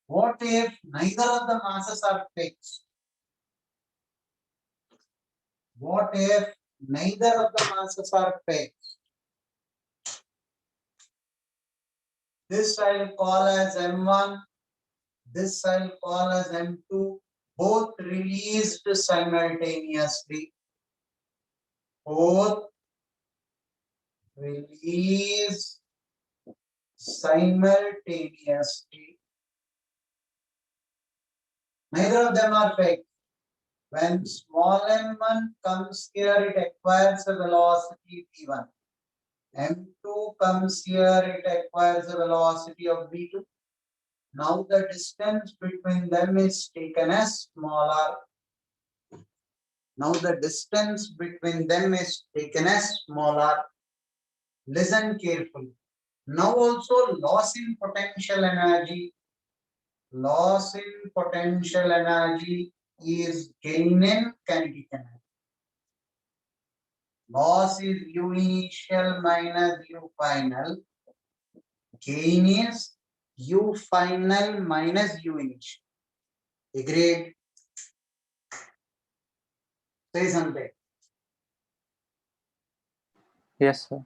Speaker 2: What if neither of the masses are fixed? What if neither of the masses are fixed? This I'll call as M1, this I'll call as M2, both released simultaneously. Both released simultaneously. Neither of them are fixed. When small m1 comes here, it acquires a velocity v1. m2 comes here, it acquires a velocity of v2. Now the distance between them is taken as small r. Now the distance between them is taken as small r. Listen carefully. Now also loss in potential energy. Loss in potential energy is gain in kinetic energy. Loss is U initial minus U final. Gain is U final minus U initial. Agreed? Say something.
Speaker 5: Yes, sir.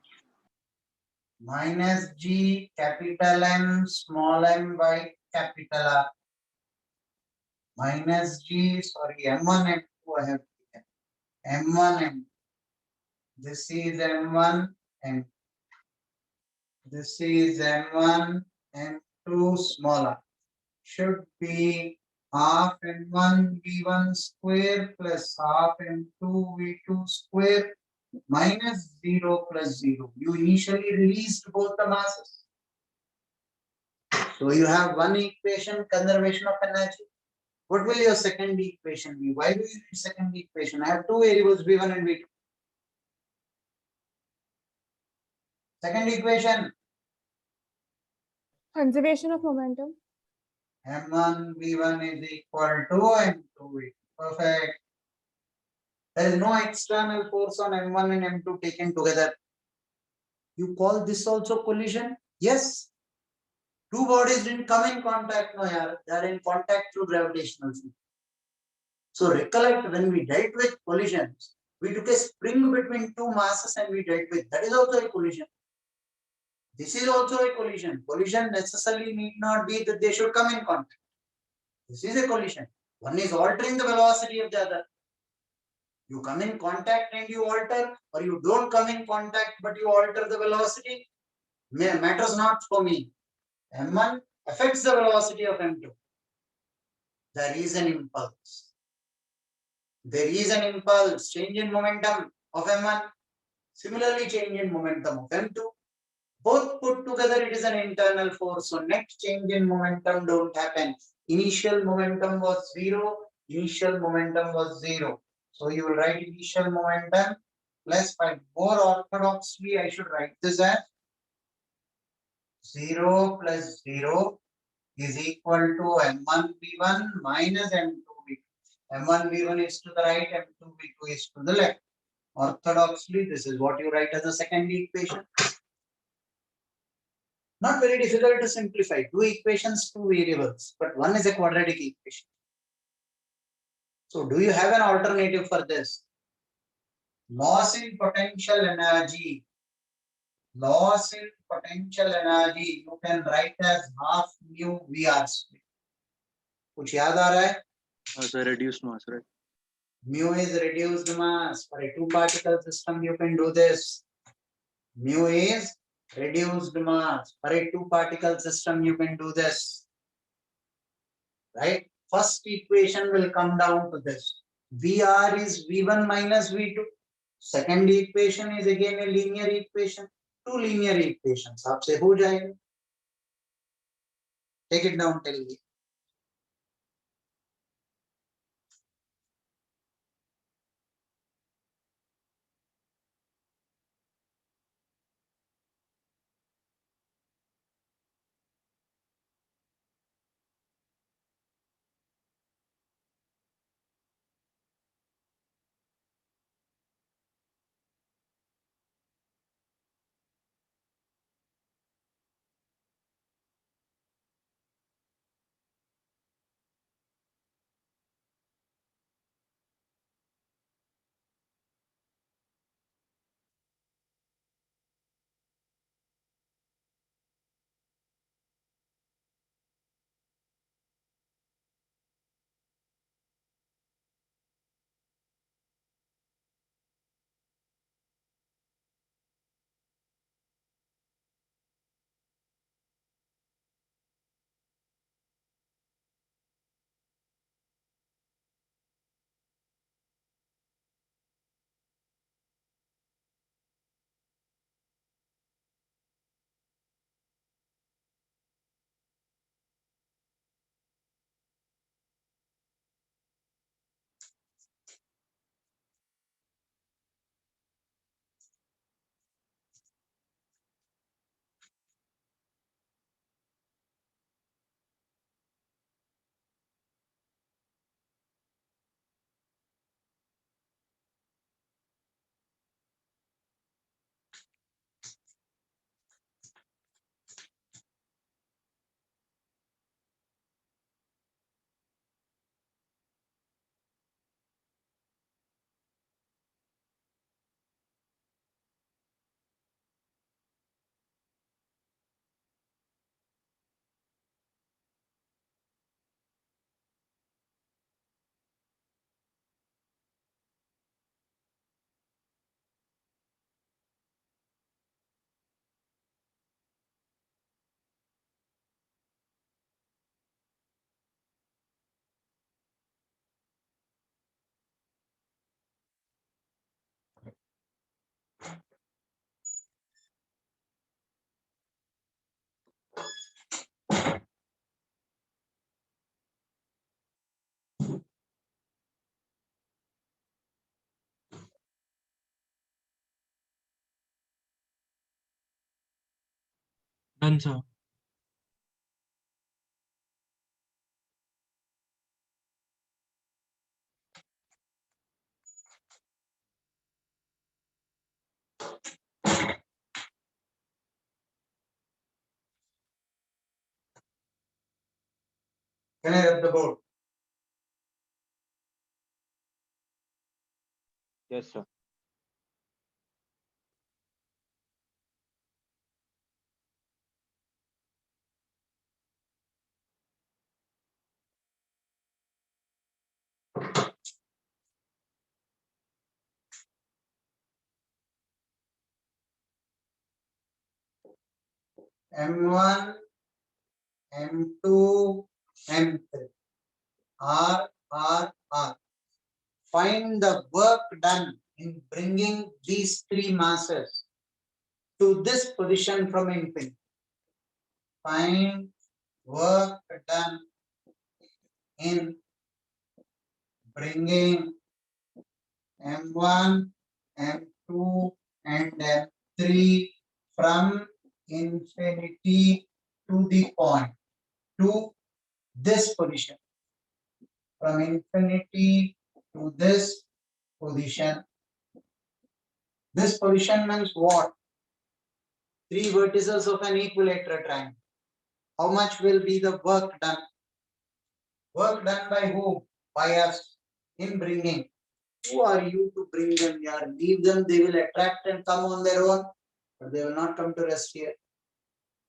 Speaker 2: Minus G capital M small m by capital R. Minus G, sorry, M1, M2 I have taken. M1, M2. This is M1, M2. This is M1, M2 smaller. Should be half M1 V1 square plus half M2 V2 square minus 0 plus 0. You initially released both the masses. So you have one equation, conservation of energy. What will your second equation be? Why do you need second equation? I have two variables V1 and V2. Second equation,
Speaker 11: Conservation of momentum.
Speaker 2: M1 V1 is equal to M2 V2. Perfect. There is no external force on M1 and M2 taken together. You call this also collision? Yes. Two bodies didn't come in contact, no, yaar. They are in contact through gravitational field. So recollect, when we dealt with collisions, we took a spring between two masses and we dealt with. That is also a collision. This is also a collision. Collision necessarily need not be that they should come in contact. This is a collision. One is altering the velocity of the other. You come in contact and you alter, or you don't come in contact but you alter the velocity, matters not for me. M1 affects the velocity of M2. There is an impulse. There is an impulse, change in momentum of M1. Similarly, change in momentum of M2. Both put together, it is an internal force. So net change in momentum don't happen. Initial momentum was 0. Initial momentum was 0. So you will write initial momentum plus 5. More orthodoxly, I should write this as 0 plus 0 is equal to M1 V1 minus M2 V2. M1 V1 is to the right, M2 V2 is to the left. Orthodoxly, this is what you write as a second equation. Not very difficult to simplify. Two equations, two variables, but one is a quadratic equation. So do you have an alternative for this? Loss in potential energy. Loss in potential energy you can write as half mu VR square. कुछ याद आ रहा है?
Speaker 10: So reduced mass, right?
Speaker 2: Mu is reduced mass. For a two particle system you can do this. Mu is reduced mass. For a two particle system you can do this. Right? First equation will come down to this. VR is V1 minus V2. Second equation is again a linear equation. Two linear equations. आपसे हो जाएगा. Take it down till here.
Speaker 4: Done, sir.
Speaker 2: Can I rub the board?
Speaker 10: Yes, sir.
Speaker 2: M1, M2, M3. R. Find the work done in bringing these three masses to this position from infinity. Find work done in bringing M1, M2, and M3 from infinity to the point, to this position. From infinity to this position. This position means what? Three vertices of an equilateral triangle. How much will be the work done? Work done by whom? By us in bringing. Who are you to bring them here? Leave them, they will attract and come on their own, but they will not come to rest here.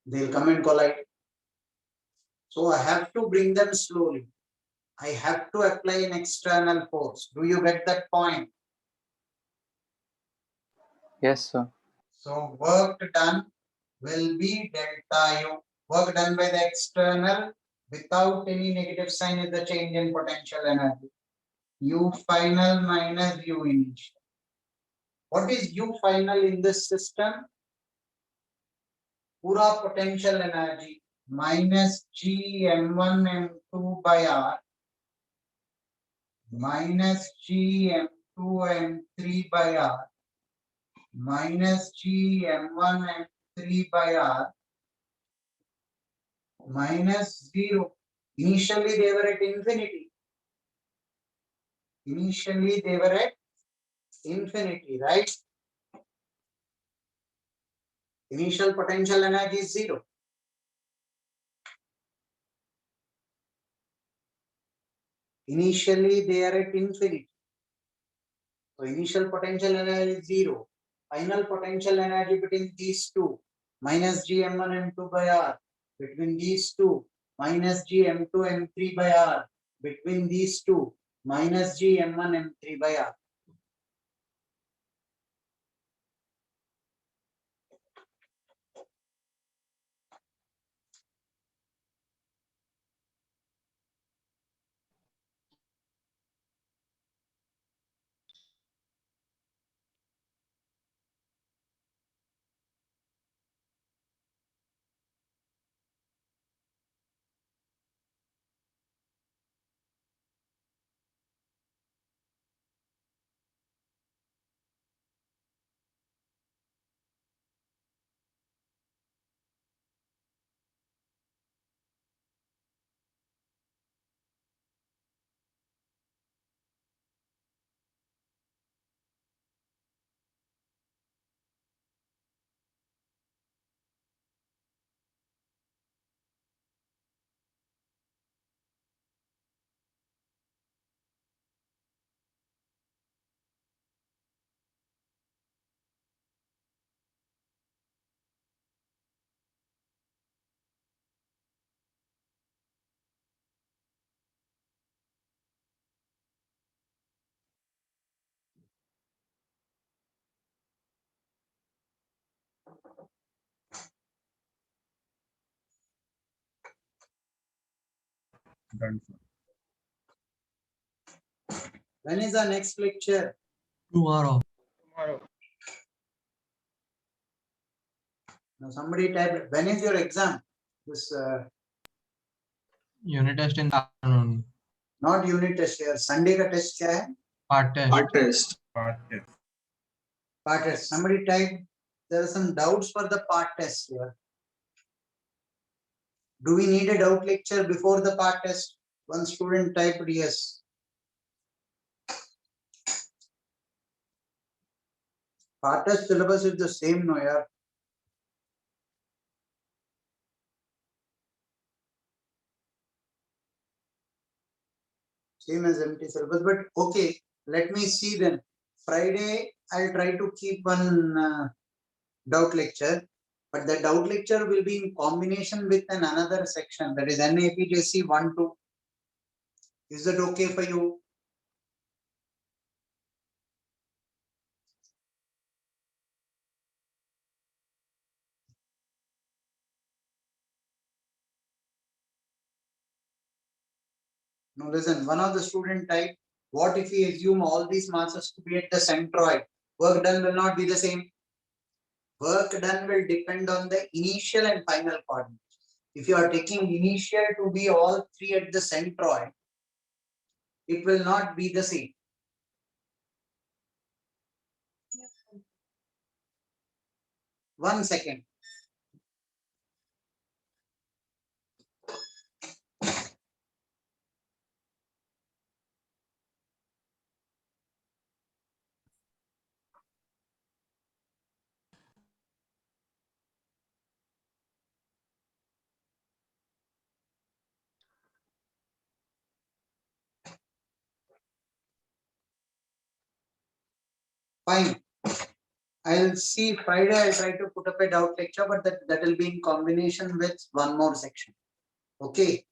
Speaker 2: They will come and collide. So I have to bring them slowly. I have to apply an external force. Do you get that point?
Speaker 5: Yes, sir.
Speaker 2: So work done will be delta U. Work done by the external without any negative sign is the change in potential energy. U final minus U initial. What is U final in this system? Pura potential energy minus G M1 M2 by R minus G M2 M3 by R minus G M1 M3 by R minus 0. Initially they were at infinity. Initially they were at infinity, right? Initial potential energy is 0. Initially they are at infinity. So initial potential energy is 0. Final potential energy between these two minus G M1 M2 by R, between these two minus G M2 M3 by R, between these two minus G M1 M3 by R. When is the next lecture?
Speaker 3: Tomorrow.
Speaker 5: Tomorrow.
Speaker 2: Now somebody type, when is your exam? This
Speaker 3: Unit test in the afternoon.
Speaker 2: not unit test here. Sunday का test क्या है?
Speaker 3: Part test.
Speaker 4: Part test.
Speaker 2: Part test. Somebody type, there are some doubts for the part test here. Do we need a doubt lecture before the part test? One student typed yes. Part test syllabus is the same, no, yaar. Same as empty syllabus, but okay, let me see then. Friday, I'll try to keep one doubt lecture, but the doubt lecture will be in combination with another section, that is NAPJC 1-2. Is that okay for you? Now listen, one of the student type, what if we assume all these masses to be at the centroid? Work done will not be the same. Work done will depend on the initial and final coordinates. If you are taking initial to be all three at the centroid, it will not be the same. One second. Fine. I'll see Friday, I'll try to put up a doubt lecture, but that will be in combination with one more section. Okay.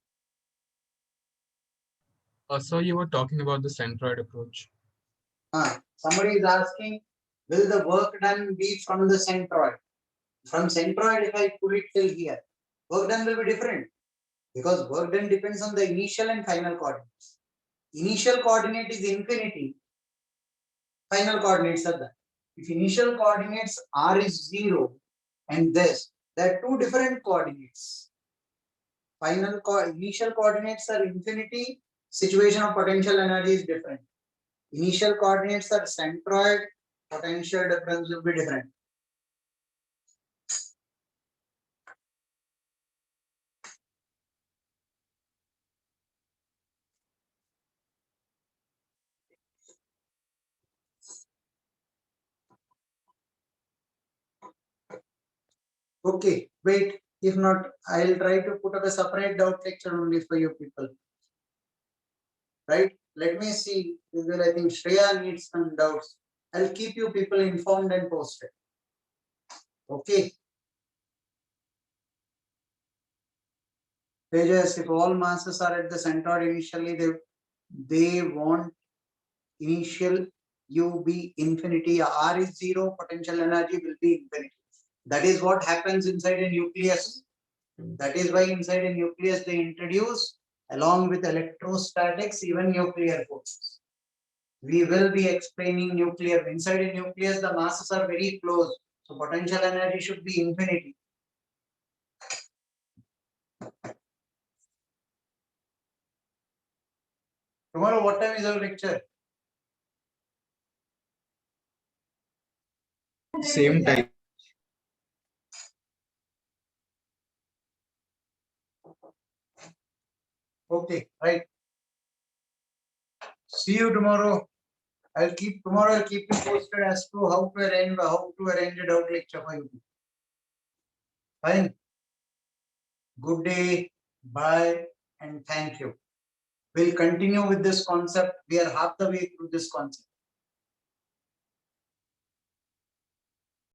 Speaker 7: So you were talking about the centroid approach.
Speaker 2: Somebody is asking, will the work done be from the centroid? From centroid, if I put it till here, work done will be different because work done depends on the initial and final coordinates. Initial coordinate is infinity. Final coordinates are that. If initial coordinates r is 0 and this, there are two different coordinates. Initial coordinates are infinity. Situation of potential energy is different. Initial coordinates are centroid. Potential difference will be different. Okay, wait. If not, I'll try to put up a separate doubt lecture only for you people. Right? Let me see. I think Shreya needs some doubts. I'll keep you people informed and posted. Okay. Tejas, if all masses are at the center initially, they want initial U be infinity. R is 0, potential energy will be infinity. That is what happens inside a nucleus. That is why inside a nucleus they introduce, along with electrostatics, even nuclear forces. We will be explaining nuclear. Inside a nucleus, the masses are very close. So potential energy should be infinity. Tomorrow, what time is our lecture?
Speaker 7: Same time.
Speaker 2: Okay, right. See you tomorrow. I'll keep you posted as to how to arrange a doubt lecture for you. Fine. Good day, bye, and thank you. We'll continue with this concept. We are half the way through this concept.